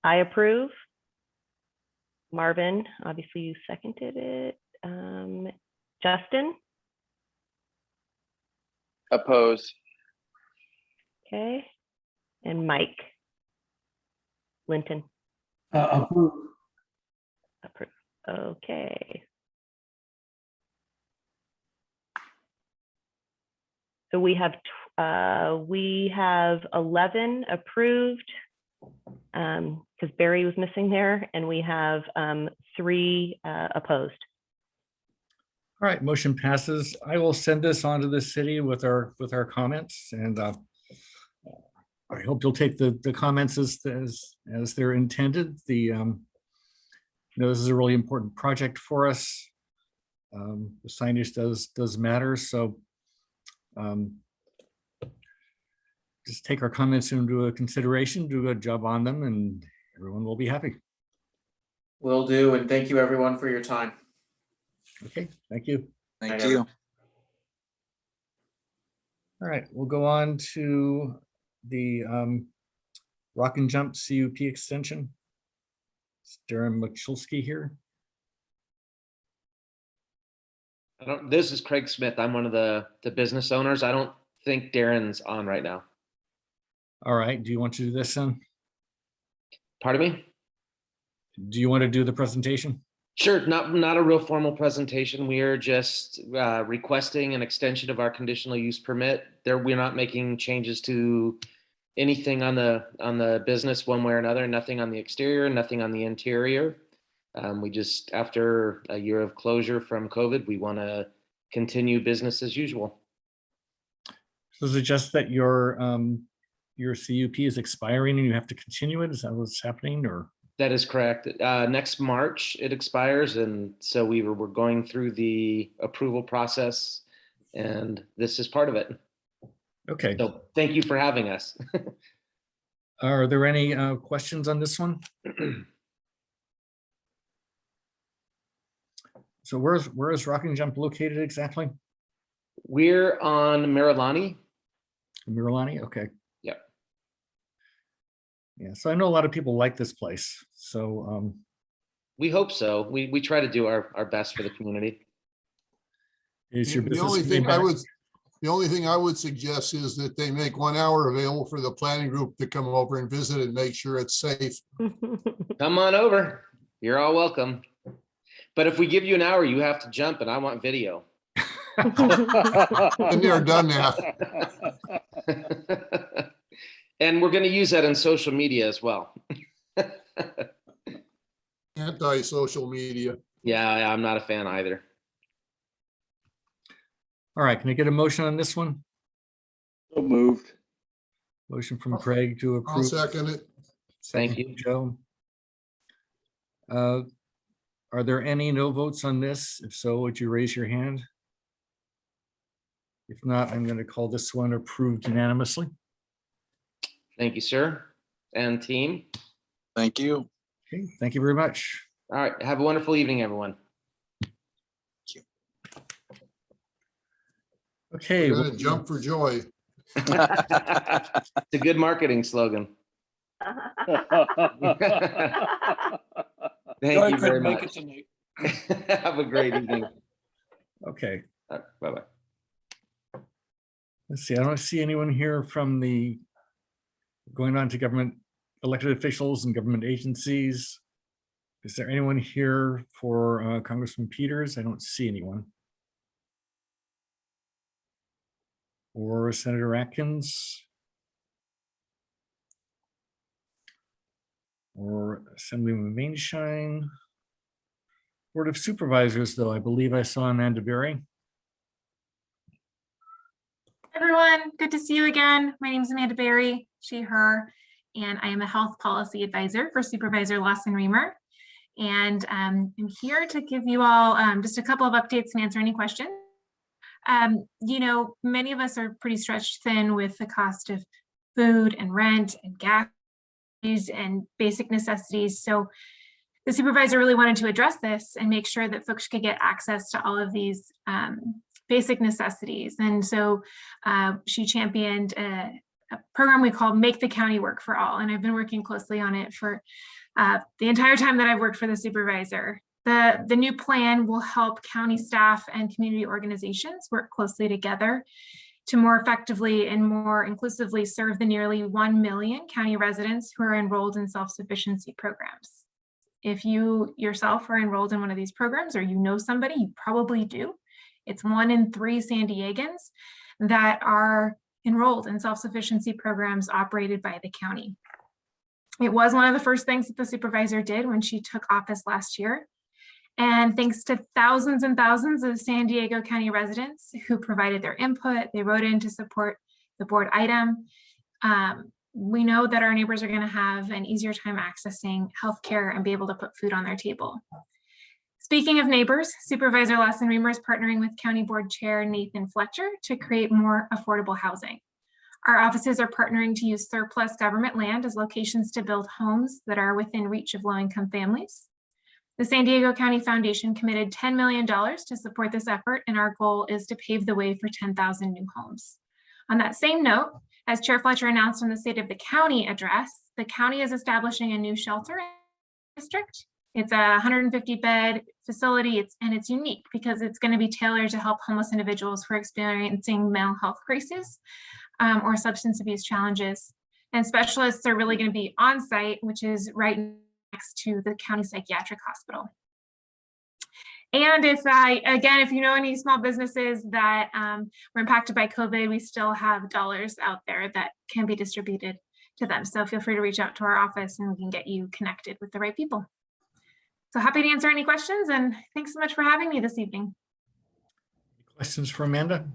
approve. Marvin, obviously you seconded it. Justin. Oppose. Okay, and Mike Linton. Approve. Approve. Okay. So we have 11 approved, because Barry was missing there, and we have 3 opposed. All right, motion passes. I will send this on to the city with our comments, and I hope you'll take the comments as they're intended. You know, this is a really important project for us. The signage does matter, so just take our comments into consideration, do a good job on them, and everyone will be happy. Will do, and thank you everyone for your time. Okay, thank you. Thank you. All right, we'll go on to the Rockin Jump CUP extension. Is Darren McChulsky here? This is Craig Smith. I'm one of the business owners. I don't think Darren's on right now. All right, do you want to do this then? Pardon me? Do you want to do the presentation? Sure, not a real formal presentation. We are just requesting an extension of our conditional use permit. We're not making changes to anything on the business one way or another, nothing on the exterior, nothing on the interior. We just, after a year of closure from COVID, we want to continue business as usual. So is it just that your CUP is expiring and you have to continue it? Is that what's happening, or? That is correct. Next March it expires, and so we're going through the approval process, and this is part of it. Okay. So thank you for having us. Are there any questions on this one? So where is Rockin Jump located exactly? We're on Marilani. Miralani, okay. Yep. Yeah, so I know a lot of people like this place. So We hope so. We try to do our best for the community. is your The business? only doing thing I better? would, the only thing I would suggest is that they make 1 hour available for the planning group to come over and visit and make sure it's safe. Come on over. You're all welcome. But if we give you an hour, you have to jump and I want video. Been there, done that. And we're going to use that in social media as well. Anti-social media. Yeah, I'm not a fan either. All right, can I get a motion on this one? So moved. Motion from Craig to I'll approve. second it. Second Thank you. from Joe. Are there any no votes on this? If so, would you raise your hand? If not, I'm going to call this one approved unanimously. Thank you, sir. And team. Thank you. Okay, thank you very much. All right. Have a wonderful evening, everyone. Okay. We're gonna jump for joy. It's a good marketing slogan. Thank Joy you very couldn't make much. it tonight. Have a great evening. Okay. Bye-bye. Let's see. I don't see anyone here from the going on to government elected officials and government agencies. Is there anyone here for Congressman Peters? I don't see anyone. Or Senator Atkins. Or Assemblyman Mainshine. Board of Supervisors, though, I believe I saw Amanda Berry. Everyone, good to see you again. My name is Amanda Berry, she, her, and I am a health policy advisor for Supervisor Lawson Reamer. And I'm here to give you all just a couple of updates and answer any questions. You know, many of us are pretty stretched thin with the cost of food and rent and gas and basic necessities. So the supervisor really wanted to address this and make sure that folks could get access to all of these basic necessities. And so she championed a program we call Make the County Work for All. And I've been working closely on it for the entire time that I've worked for the supervisor. The new plan will help county staff and community organizations work closely together to more effectively and more inclusively serve the nearly 1 million county residents who are enrolled in self-sufficiency programs. If you yourself are enrolled in one of these programs or you know somebody, you probably do. It's 1 in 3 San Diegans that are enrolled in self-sufficiency programs operated by the county. It was one of the first things that the supervisor did when she took office last year. And thanks to thousands and thousands of San Diego County residents who provided their input, they wrote in to support the board item. We know that our neighbors are going to have an easier time accessing healthcare and be able to put food on their table. Speaking of neighbors, Supervisor Lawson Reamer is partnering with County Board Chair Nathan Fletcher to create more affordable housing. Our offices are partnering to use surplus government land as locations to build homes that are within reach of low-income families. The San Diego County Foundation committed $10 million to support this effort, and our goal is to pave the way for 10,000 new homes. On that same note, as Chair Fletcher announced in the State of the County address, the county is establishing a new shelter district. It's a 150-bed facility, and it's unique because it's going to be tailored to help homeless individuals who are experiencing mental health crises or substance abuse challenges. And specialists are really going to be on site, which is right next to the county psychiatric hospital. And if you know any small businesses that were impacted by COVID, we still have dollars out there that can be distributed to them. So feel free to reach out to our office and we can get you connected with the right people. So happy to answer any questions, and thanks so much for having me this evening. Questions for Amanda?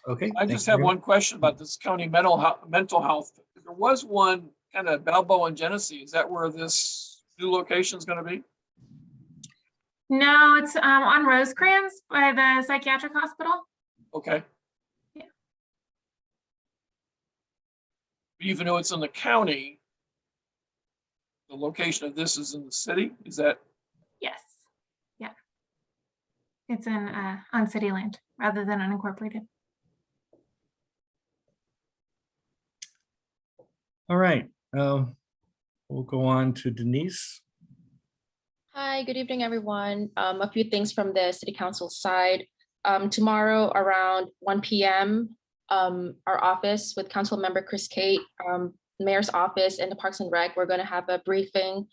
Okay. I just have one question about this county mental health. There was one kind of Balboa and Genesee. Is that where this new location is going to be? No, it's on Rosecrans by the psychiatric hospital. Okay. Yeah. Even though it's in the county, the location of this is in the city. Is that It's in on city land rather than unincorporated. All right, we'll go on to Denise. Hi, good evening, everyone. A few things from the City Council side. Tomorrow around 1 p.m., our office with Council Member Chris Kate, Mayor's office and the Parks and Rec, we're going to have a briefing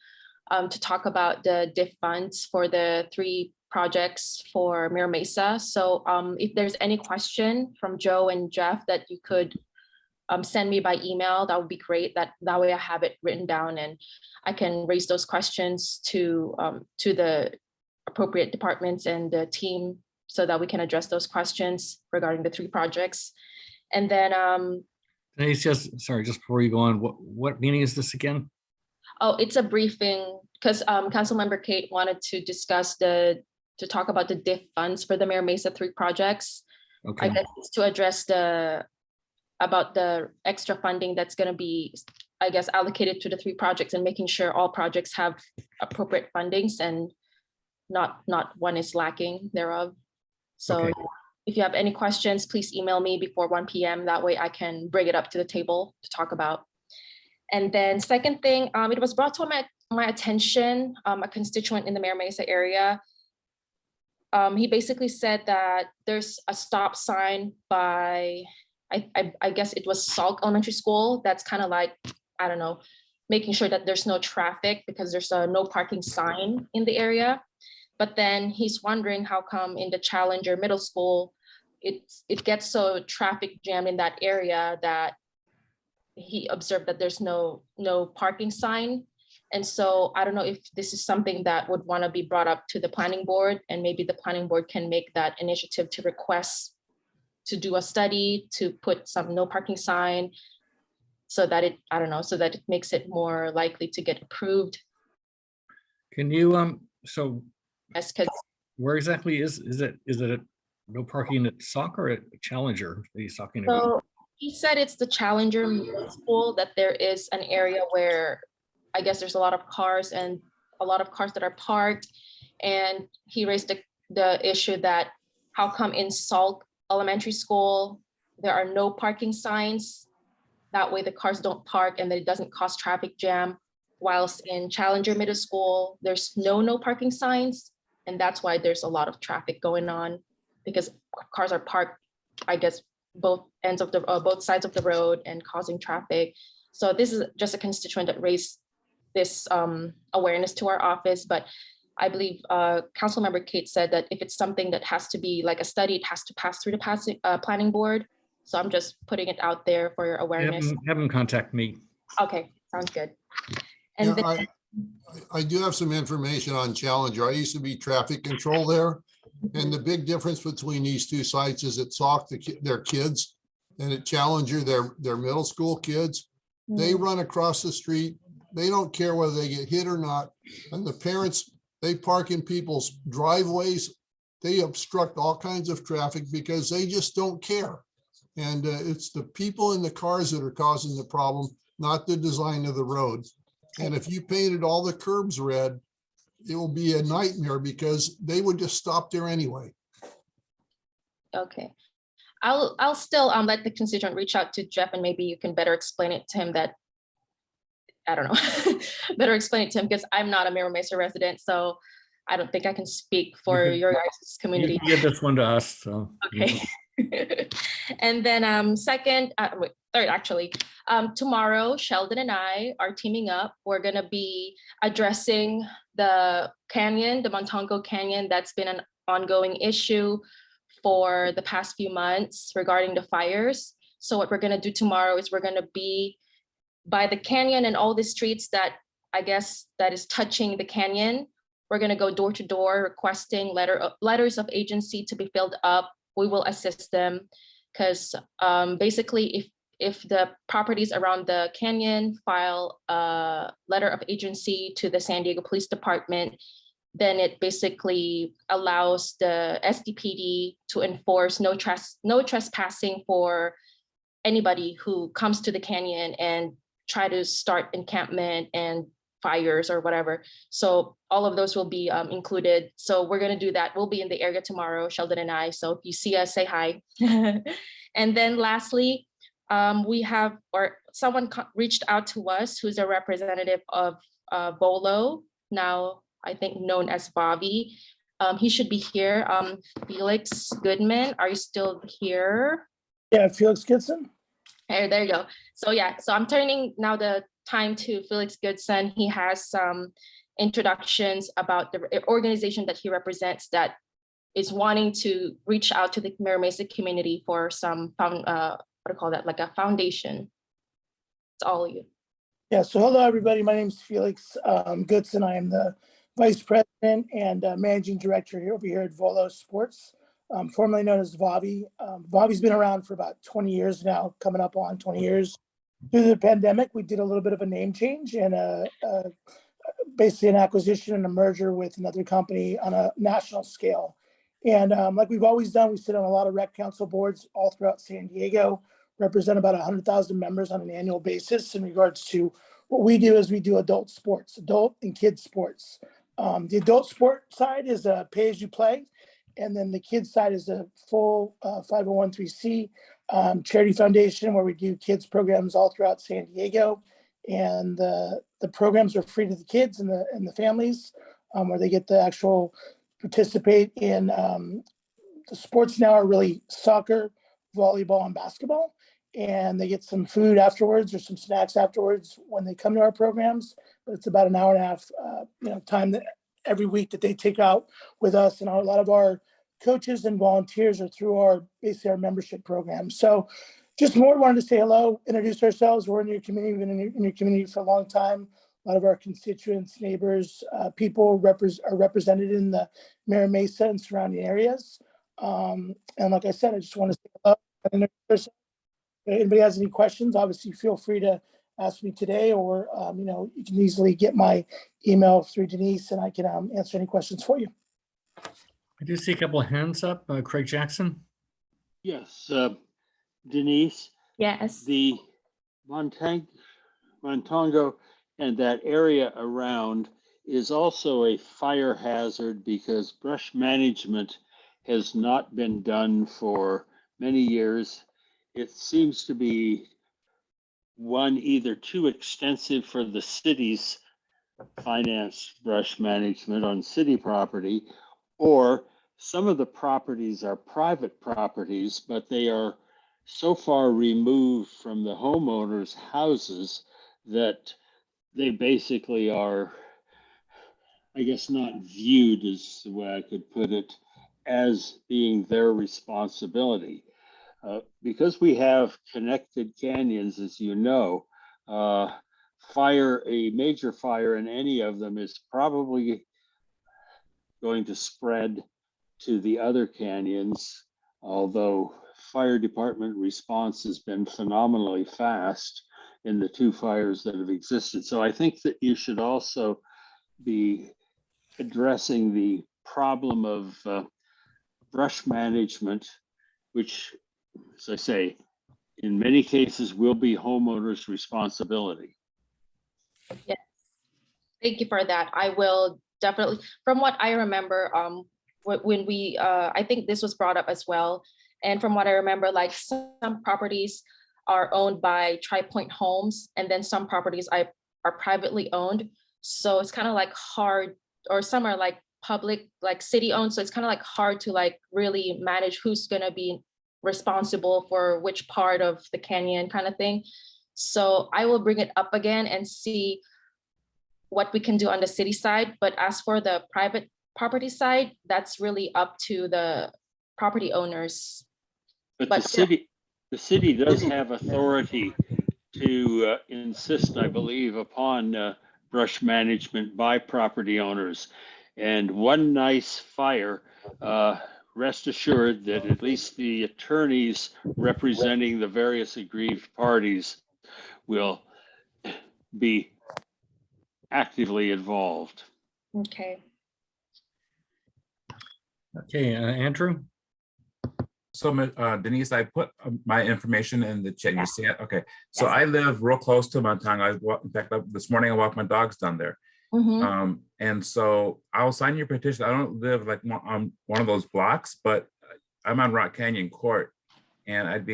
to talk about the DIF funds for the 3 projects for Mira Mesa. So if there's any question from Joe and Jeff that you could send me by email, that would be great. That way I have it written down and I can raise those questions to the appropriate departments and the team so that we can address those questions regarding the 3 projects. And then Denise, just before you go on, what meeting is this again? oh, it's a briefing because Councilmember Kate wanted to discuss to talk about the DIF funds for the Mira Mesa 3 projects. Okay. I guess it's to address about the extra funding that's going to be, I guess, allocated to the 3 projects and making sure all projects have appropriate fundings and not one is lacking thereof. So Okay. if you have any questions, please email me before 1 p.m. That way I can bring it up to the table to talk about. And then second thing, it was brought to my attention, a constituent in the Mira Mesa area. He basically said that there's a stop sign by, I guess it was Salk Elementary School. That's kind of like, I don't know, making sure that there's no traffic because there's a no parking sign in the area. But then he's wondering how come in the Challenger Middle School, it gets so traffic jammed in that area that he observed that there's no parking sign. And so I don't know if this is something that would want to be brought up to the planning board, and maybe the planning board can make that initiative to request to do a study to put some no parking sign so that it, I don't know, so that it makes it more likely to get approved. Can you, so Yes, because where exactly is it a no parking at Salk or at Challenger that he's talking about? so he said it's the Challenger Middle School, that there is an area where I guess there's a lot of cars and a lot of cars that are parked. And he raised the issue that how come in Salk Elementary School, there are no parking signs. That way the cars don't park and then it doesn't cause traffic jam. Whilst in Challenger Middle School, there's no parking signs. And that's why there's a lot of traffic going on because cars are parked, I guess, both sides of the road and causing traffic. So this is just a constituent that raised this awareness to our office, but I believe Councilmember Kate said that if it's something that has to be like a study, it has to pass through the planning board. So I'm just putting it out there for your awareness. Have him contact me. Okay, sounds good. And Yeah, then, I do have some information on Challenger. I used to be traffic control there. And the big difference between these 2 sites is at Salk, their kids, and at Challenger, their middle school kids. They run across the street. They don't care whether they get hit or not. And the parents, they park in people's driveways. They obstruct all kinds of traffic because they just don't care. And it's the people in the cars that are causing the problem, not the design of the road. And if you painted all the curbs red, it will be a nightmare because they would just stop there anyway. okay. I'll still let the constituent reach out to Jeff and maybe you can better explain it to him that, I don't know, better explain it to him because I'm not a Mira Mesa resident. So I don't think I can speak for your guys' community. You can give this one to us. So. Okay. And then third actually, tomorrow Sheldon and I are teaming up. We're going to be addressing the canyon, the Montongo Canyon. That's been an ongoing issue for the past few months regarding the fires. So what we're going to do tomorrow is we're going to be by the canyon and all the streets that I guess that is touching the canyon. We're going to go door to door requesting letters of agency to be filled up. We will assist them because basically if the properties around the canyon file a letter of agency to the San Diego Police Department, then it basically allows the SDPD to enforce no trespassing for anybody who comes to the canyon and try to start encampment and fires or whatever. So all of those will be included. So we're gonna do that. We'll be in the area tomorrow, Sheldon and I. So if you see us, say hi. And then lastly, we have, or someone reached out to us who's a representative of Volo, now I think known as Bobby. He should be here. Felix Goodman, are you still here? Yeah, Felix Goodson. Hey, there you go. So yeah, so I'm turning now the time to Felix Goodson. He has some introductions about the organization that he represents that is wanting to reach out to the Mira Mesa community for some what do you call that, like a foundation. It's all you. Yeah, so hello, everybody. My name is Felix Goodson. I am the Vice President and Managing Director here over here at Volo Sports, formerly known as Vavi. Vavi's been around for about 20 years now, coming up on 20 years. Through the pandemic, we did a little bit of a name change and basically an acquisition and a merger with another company on a national scale. And like we've always done, we sit on a lot of rec council boards all throughout San Diego, represent about 100,000 members on an annual basis in regards to what we do is we do adult sports, adult and kids sports. The adult sport side is a pay as you play. And then the kids side is a full 501(c) charity foundation where we do kids programs all throughout San Diego. And the programs are free to the kids and the families where they get to actual participate in the sports now are really soccer, volleyball, and basketball. And they get some food afterwards or some snacks afterwards when they come to our programs. But it's about an hour and a half, time that every week that they take out with us. And a lot of our coaches and volunteers are through basically our membership program. So just more wanted to say hello, introduce ourselves. We're in your community, we've been in your community for a long time. A lot of our constituents, neighbors, people are represented in the Mira Mesa and surrounding areas. And like I said, I just want to say hello and introduce ourselves. If anybody has any questions, obviously feel free to ask me today, or you can easily get my email through Denise and I can answer any questions for you. I do see a couple of hands up. Craig Jackson. Yes, Denise. Yes. The Montongo and that area around is also a fire hazard because brush management has not been done for many years. It seems to be either too extensive for the city's finance brush management on city property, or some of the properties are private properties, but they are so far removed from the homeowners' houses that they basically are, I guess, not viewed, is the way I could put it, as being their responsibility. Because we have connected canyons, as you know, a major fire in any of them is probably going to spread to the other canyons, although fire department response has been phenomenally fast in the two fires that have existed. So I think that you should also be addressing the problem of brush management, which, as I say, in many cases will be homeowners' responsibility. Yes. Thank you for that. I will definitely, from what I remember, when we, I think this was brought up as well. And from what I remember, like some properties are owned by Tri-Point Homes, and then some properties are privately owned. So it's kind of like hard, or some are like public, like city owned. So it's kind of like hard to like really manage who's gonna be responsible for which part of the canyon kind of thing. So I will bring it up again and see what we can do on the city side. But as for the private property side, that's really up to the property owners. But the city does have authority to insist, I believe, upon brush management by property owners. And one nice fire, rest assured that at least the attorneys representing the various aggrieved parties will be actively involved. Okay. Okay, Andrew. Denise, I put my information in the chat. Yeah. You see it? Okay. So Yes. I live real close to Montana. In fact, this morning I walked my dogs down there. Mhm. And so I'll sign your petition. I don't live like on one of those blocks, but I'm on Rock Canyon Court, and I'd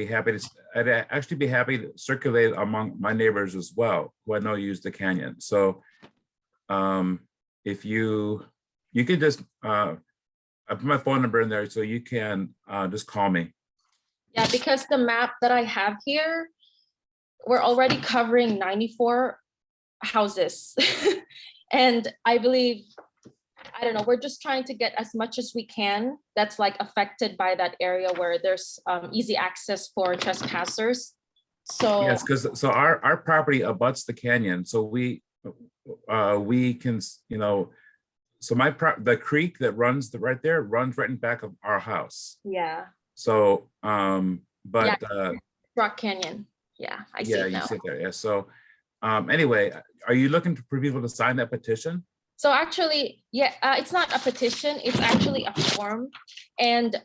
actually be happy to circulate among my neighbors as well, who I know use the canyon. So if you can just I put my phone number in there, so you can just call me. Yeah, because the map that I have here, we're already covering 94 houses. And I believe, I don't know, we're just trying to get as much as we can that's like affected by that area where there's easy access for trespassers. So Yes, because so our property abuts the canyon, so we can, you know, so the creek that runs right there runs right in back of our house. yeah, So but Rock Canyon. Yeah, I see yeah, it you now. see it there. Yeah. So anyway, are you looking for people to sign that petition? So actually, yeah, it's not a petition, it's actually a form. And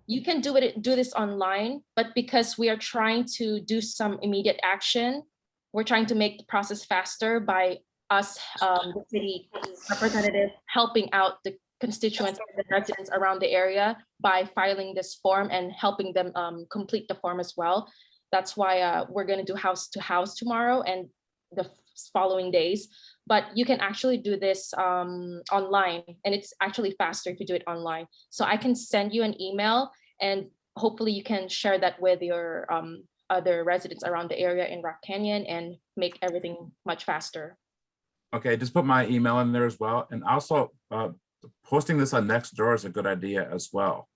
you can do this online, but because we are trying to do some immediate action, we're trying to make the process faster by us, the city representative, helping out the constituents and the residents around the area by filing this form and helping them complete the form as well. That's why we're going to do house to house tomorrow and the following days. But you can actually do this online, and it's actually faster if you do it online. So I can send you an email, and hopefully you can share that with your other residents around the area in Rock Canyon and make everything much faster. Okay, just put my email in there as well. And also posting this on Nextdoor is a good idea as well.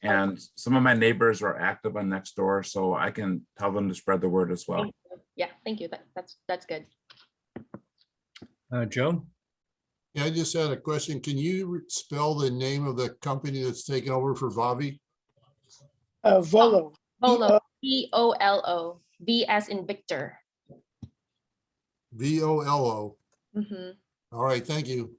And some of my neighbors are active on Nextdoor, so I can tell them to spread the word as well. Yeah, thank you. That's good. Joe? Yeah, I just had a question. Can you spell the name of the company that's taking over for Vavi? Volo. Volo, VOLO, V as in Victor. VOLO. Mhm. All right, thank you.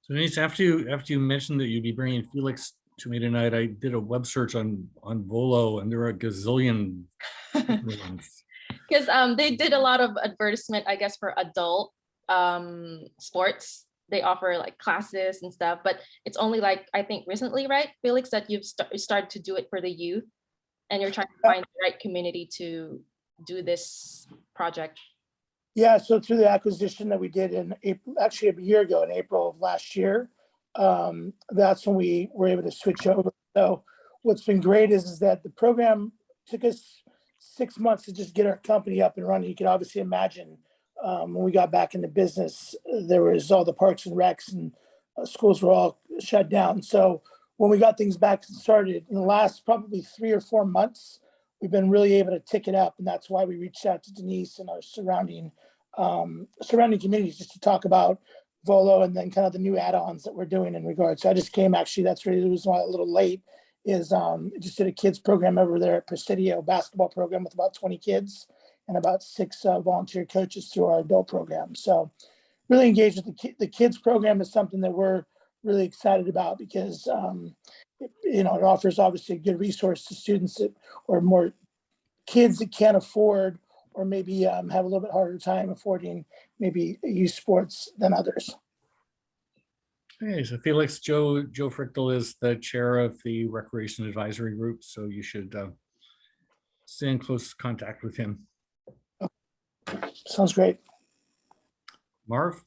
So Denise, after you mentioned that you'd be bringing Felix to me tonight, I did a web search on Volo, and there are a gazillion ones. Because they did a lot of advertisement, I guess, for adult sports. They offer like classes and stuff, but it's only like, I think recently, right, Felix, that you've started to do it for the youth, and you're trying to find the right community to do this project. Yeah, so through the acquisition that we did in April, actually a year ago in April of last year, that's when we were able to switch over. So what's been great is that the program took us 6 months to just get our company up and running. You can obviously imagine when we got back into business, there was all the parks and recs and schools were all shut down. So when we got things back started in the last probably 3 or 4 months, we've been really able to tick it up. And that's why we reached out to Denise and our surrounding communities just to talk about Volo and then kind of the new add-ons that we're doing in regards. So I just came, actually, that's really the reason why I'm a little late, is just did a kids program over there at Presidio, basketball program with about 20 kids and about 6 volunteer coaches through our adult program. So really engaged with the kids program is something that we're really excited about because it offers obviously a good resource to students or more kids that can't afford or maybe have a little bit harder time affording maybe youth sports than others. Okay, so Felix, Joe Frichtel is the chair of the Recreation Advisory Group, so you should stay in close contact with him. Sounds great. Marv?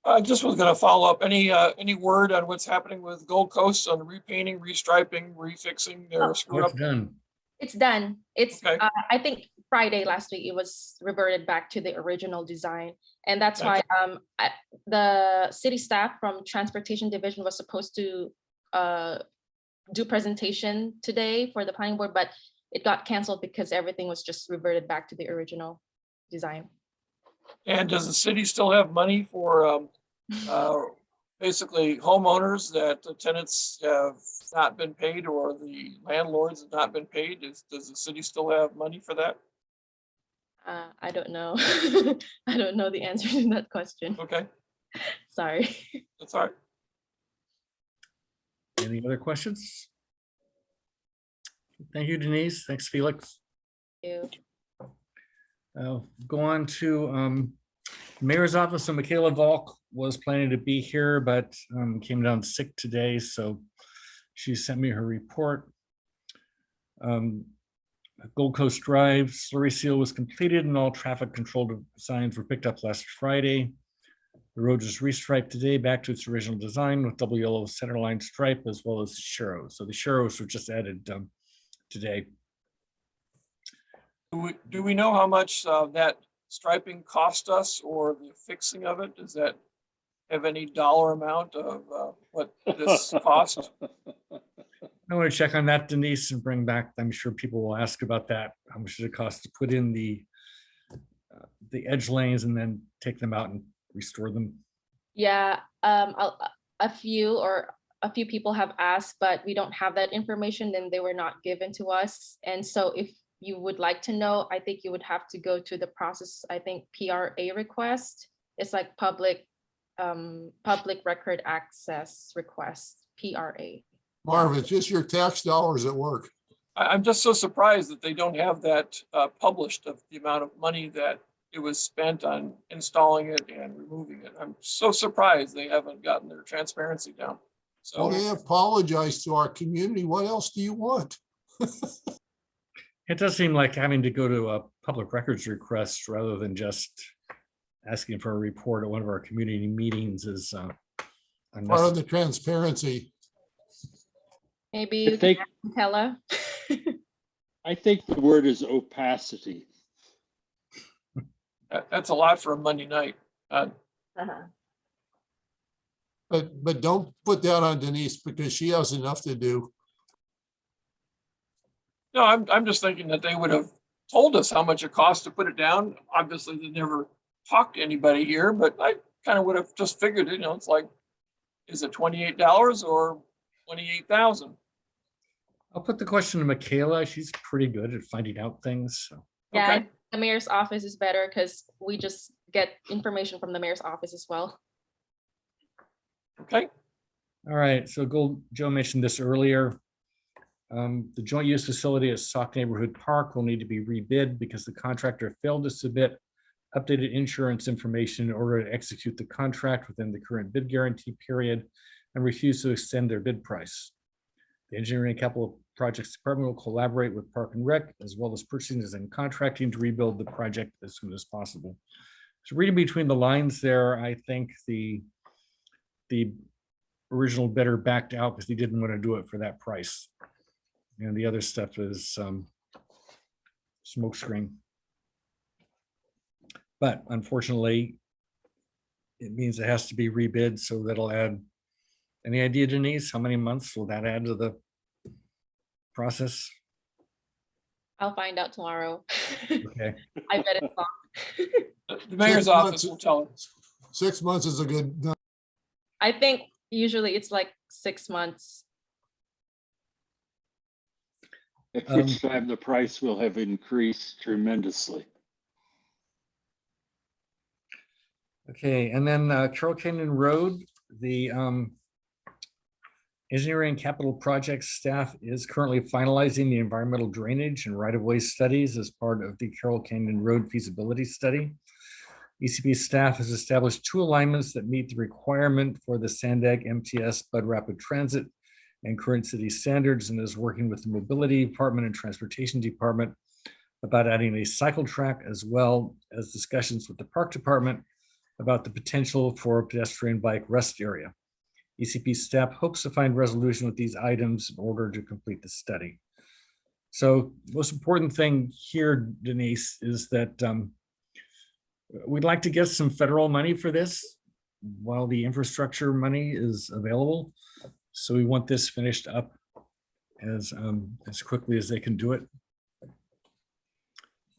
I just was going to follow up. Any word on what's happening with Gold Coast on repainting, restriping, refixing their screw up? It's done. It's done. It's Okay. I think Friday last week it was reverted back to the original design, and that's why the city staff from Transportation Division was supposed to do presentation today for the planning board, but it got canceled because everything was just reverted back to the original design. And does the city still have money for basically homeowners that the tenants have not been paid or the landlords have not been paid? Does the city still have money for that? I don't know. I don't know the answer to that question. Okay. Sorry. That's all right. Any other questions? Thank you, Denise. Thanks, Felix. You. Go on to Mayor's office. So Michaela Volk was planning to be here, but came down sick today. So she sent me her report. Gold Coast Drive slurry seal was completed and all traffic control signs were picked up last Friday. The road was restriped today back to its original design with double yellow center line stripe as well as the sharrows. So the sharrows were just added today. Do we know how much that striping cost us or the fixing of it? Does that have any dollar amount of what this cost? I want to check on that, Denise, and bring back, I'm sure people will ask about that. How much does it cost to put in the edge lanes and then take them out and restore them? Yeah, a few people have asked, but we don't have that information, and they were not given to us. And so if you would like to know, I think you would have to go to the process, I think PRA request. It's like public record access request, PRA. Marv, it's just your tax dollars at work. I'm just so surprised that they don't have that published of the amount of money that it was spent on installing it and removing it. I'm so surprised they haven't gotten their transparency down. Well, So they apologize to our community. What else do you want? It does seem like having to go to a public records request rather than just asking for a report at one of our community meetings is Part of unnecessary. the transparency. Maybe I you think- can tell her. I think the word is opacity. that's a lot for a Monday night. But don't put that on Denise because she has enough to do. No, I'm just thinking that they would have told us how much it cost to put it down. Obviously, they never talked to anybody here, but I kind of would have just figured, it's like, is it $28 or 28,000? I'll put the question to Michaela. She's pretty good at finding out things. So. Yeah, Okay. the mayor's office is better because we just get information from the mayor's office as well. Okay. All right, so Joe mentioned this earlier. The joint use facility at Sauk Neighborhood Park will need to be rebid because the contractor failed to submit updated insurance information in order to execute the contract within the current bid guarantee period and refused to extend their bid price. The Engineering and Capital Projects Department will collaborate with Park and Rec as well as purchasing and contracting to rebuild the project as soon as possible. So reading between the lines there, I think the original bidder backed out because he didn't want to do it for that price. And the other stuff is smokescreen. But unfortunately, it means it has to be rebid, so that'll add. Any idea, Denise, how many months will that add to the process? I'll find out tomorrow. Okay. I bet it's long. The mayor's 6 office months. will tell us. 6 months is a good. I think usually it's like 6 months. At which time the price will have increased tremendously. Okay, and then Carroll Canyon Road, the Engineering and Capital Projects staff is currently finalizing the environmental drainage and right-of-way studies as part of the Carroll Canyon Road feasibility study. ECP staff has established 2 alignments that meet the requirement for the Sandag MTS Bud Rapid Transit and current city standards, and is working with the Mobility Department and Transportation Department about adding a cycle track, as well as discussions with the Park Department about the potential for a pedestrian bike rest area. ECP staff hopes to find resolution with these items in order to complete the study. So most important thing here, Denise, is that we'd like to get some federal money for this while the infrastructure money is available. So we want this finished up as quickly as they can do it.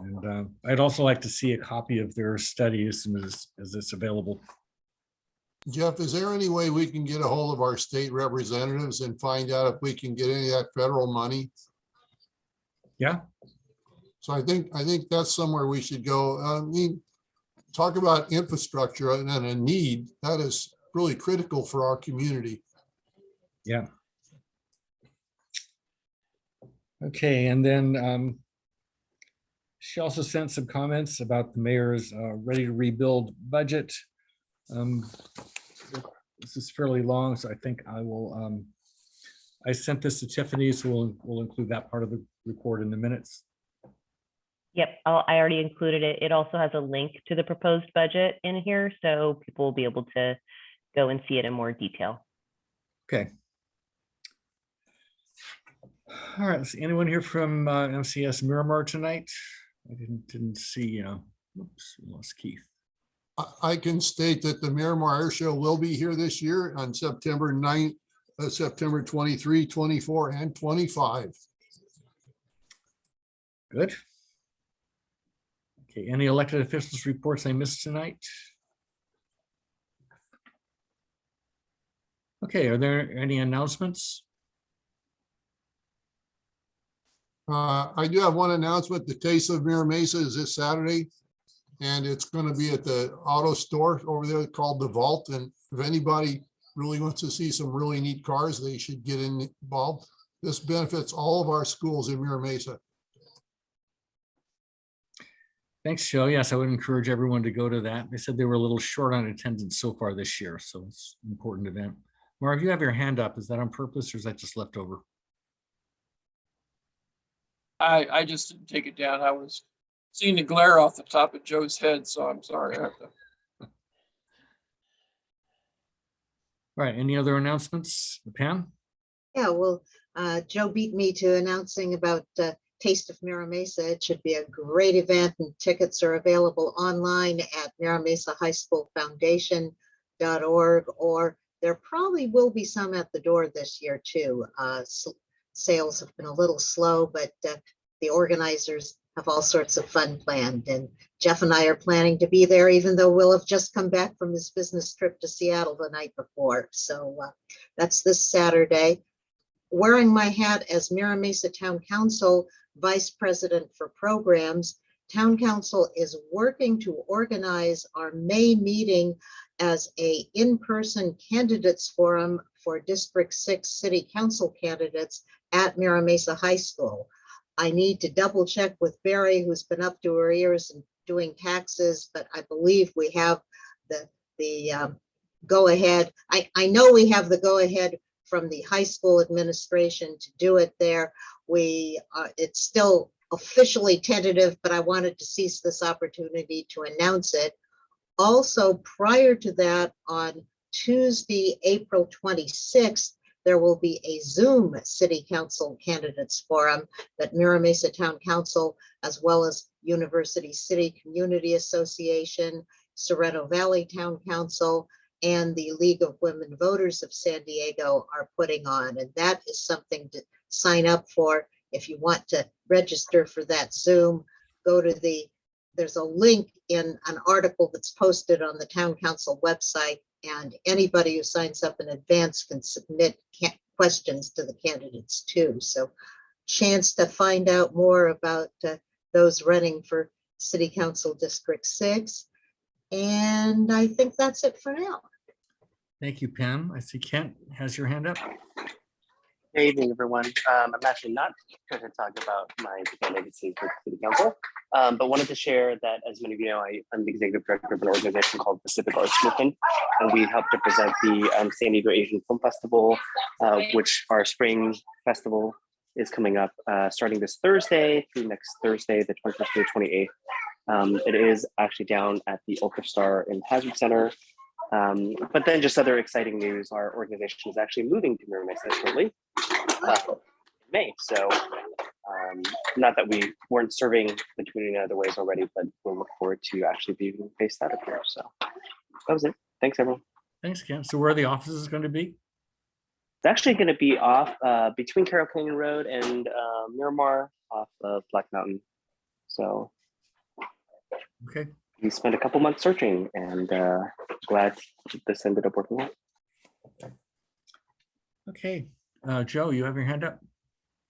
And I'd also like to see a copy of their study as soon as it's available. Jeff, is there any way we can get a hold of our state representatives and find out if we can get any of that federal money? Yeah. So I think that's somewhere we should go. I mean, talk about infrastructure and a need that is really critical for our community. Yeah. Okay, and then she also sent some comments about the mayor's ready to rebuild budget. This is fairly long, so I think I will, I sent this to Tiffany, so we'll include that part of the report in the minutes. Yep, I already included it. It also has a link to the proposed budget in here, so people will be able to go and see it in more detail. Okay. All right, is anyone here from MCS Miramar tonight? I didn't see, oops, we lost Keith. I can state that the Miramar Air Show will be here this year on September 9th, September 23, 24, and 25. Good. Okay, any elected officials reports I missed tonight? Okay, are there any announcements? I do have one announcement. The Taste of Mira Mesa is this Saturday, and it's going to be at the auto store over there called The Vault. And if anybody really wants to see some really neat cars, they should get involved. This benefits all of our schools in Mira Mesa. Thanks, Joe. Yes, I would encourage everyone to go to that. They said they were a little short on attendance so far this year, so it's an important event. Marv, you have your hand up. Is that on purpose or is that just left over? I just didn't take it down. I was seeing the glare off the top of Joe's head, so I'm sorry. I have to. All right, any other announcements? Pam? Yeah, well, Joe beat me to announcing about Taste of Mira Mesa. It should be a great event, and tickets are available online at Mira Mesa High School Foundation.org, or there probably will be some at the door this year too. Sales have been a little slow, but the organizers have all sorts of fun planned, and Jeff and I are planning to be there, even though Will have just come back from his business trip to Seattle the night before. So that's this Saturday. Wearing my hat as Mira Mesa Town Council Vice President for Programs, Town Council is working to organize our May meeting as a in-person candidates forum for District 6 City Council candidates at Mira Mesa High School. I need to double check with Barry, who's been up to her ears in doing taxes, but I believe we have the go ahead. I know we have the go ahead from the high school administration to do it there. It's still officially tentative, but I wanted to seize this opportunity to announce it. Also, prior to that, on Tuesday, April 26th, there will be a Zoom City Council Candidates Forum that Mira Mesa Town Council, as well as University City Community Association, Sorrento Valley Town Council, and the League of Women Voters of San Diego are putting on. And that is something to sign up for. If you want to register for that Zoom, go to there's a link in an article that's posted on the Town Council website, and anybody who signs up in advance can submit questions to the candidates too. So chance to find out more about those running for City Council District 6. And I think that's it for now. Thank you, Pam. I see Kent has your hand up. Good evening, everyone. I'm actually not going to talk about my candidacy for City Council, but wanted to share that, as many of you know, I'm the executive director of an organization called Pacific Arts Movement, and we help to present the San Diego Asian Film Festival, which our spring festival is coming up starting this Thursday through next Thursday, the 21st to the 28th. It is actually down at the Ultra Star in Hazard Center. But then just other exciting news, our organization is actually moving to Mira Mesa shortly in May. So not that we weren't serving the community in other ways already, but we'll look forward to actually being based out of here. So that was it. Thanks, everyone. Thanks, Kent. So where are the offices going to be? It's actually going to be off between Carroll Canyon Road and Miramar off of Black Mountain. So okay. We spent a couple months searching, and glad this ended up working out. Okay, Joe, you have your hand up.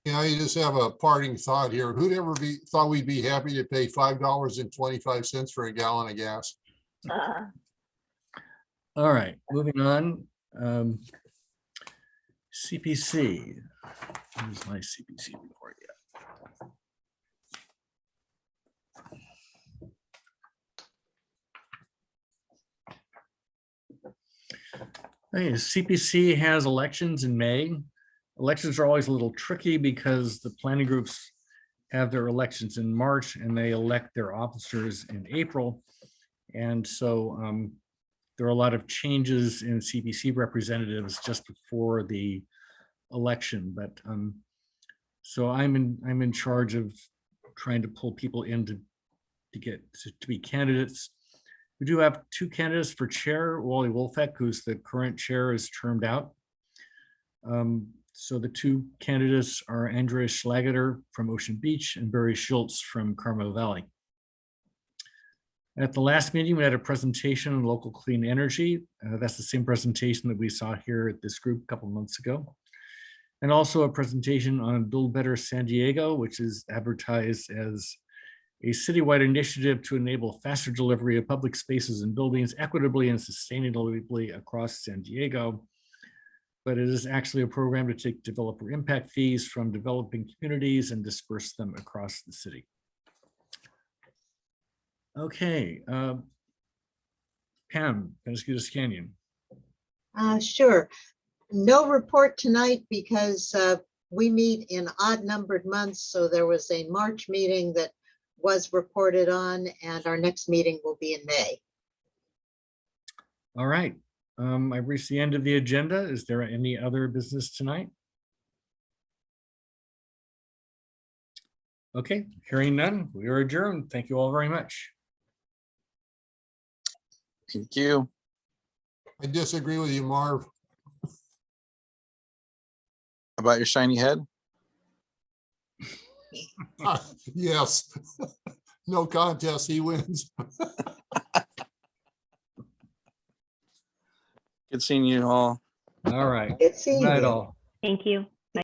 Yeah, I just have a parting thought here. Who'd ever thought we'd be happy to pay $5.25 for a gallon of gas? All right, moving on. CPC. Here's my CPC report. Hey, CPC has elections in May. Elections are always a little tricky because the planning groups have their elections in March and they elect their officers in April. And so there are a lot of changes in CPC representatives just before the election. But so I'm in charge of trying to pull people in to be candidates. We do have 2 candidates for chair. Wally Wolfeck, who's the current chair, is termed out. So the 2 candidates are Andrea Schlageter from Ocean Beach and Barry Schultz from Carmel Valley. At the last meeting, we had a presentation on local clean energy. That's the same presentation that we saw here at this group a couple months ago. And also a presentation on Build Better San Diego, which is advertised as a citywide initiative to enable faster delivery of public spaces and buildings equitably and sustainably across San Diego. But it is actually a program to take developer impact fees from developing communities and disperse them across the city. Okay, Pam, Penasquitos Canyon. Sure. No report tonight because we meet in odd numbered months. So there was a March meeting that was reported on, and our next meeting will be in May. All right. I've reached the end of the agenda. Is there any other business tonight? Okay, hearing none, we are adjourned. Thank you all very much. Thank you. I disagree with you, Marv. About your shiny head? Yes. No contest, he wins. Good seeing you all. All right. Good seeing Good night you. all. Thank you.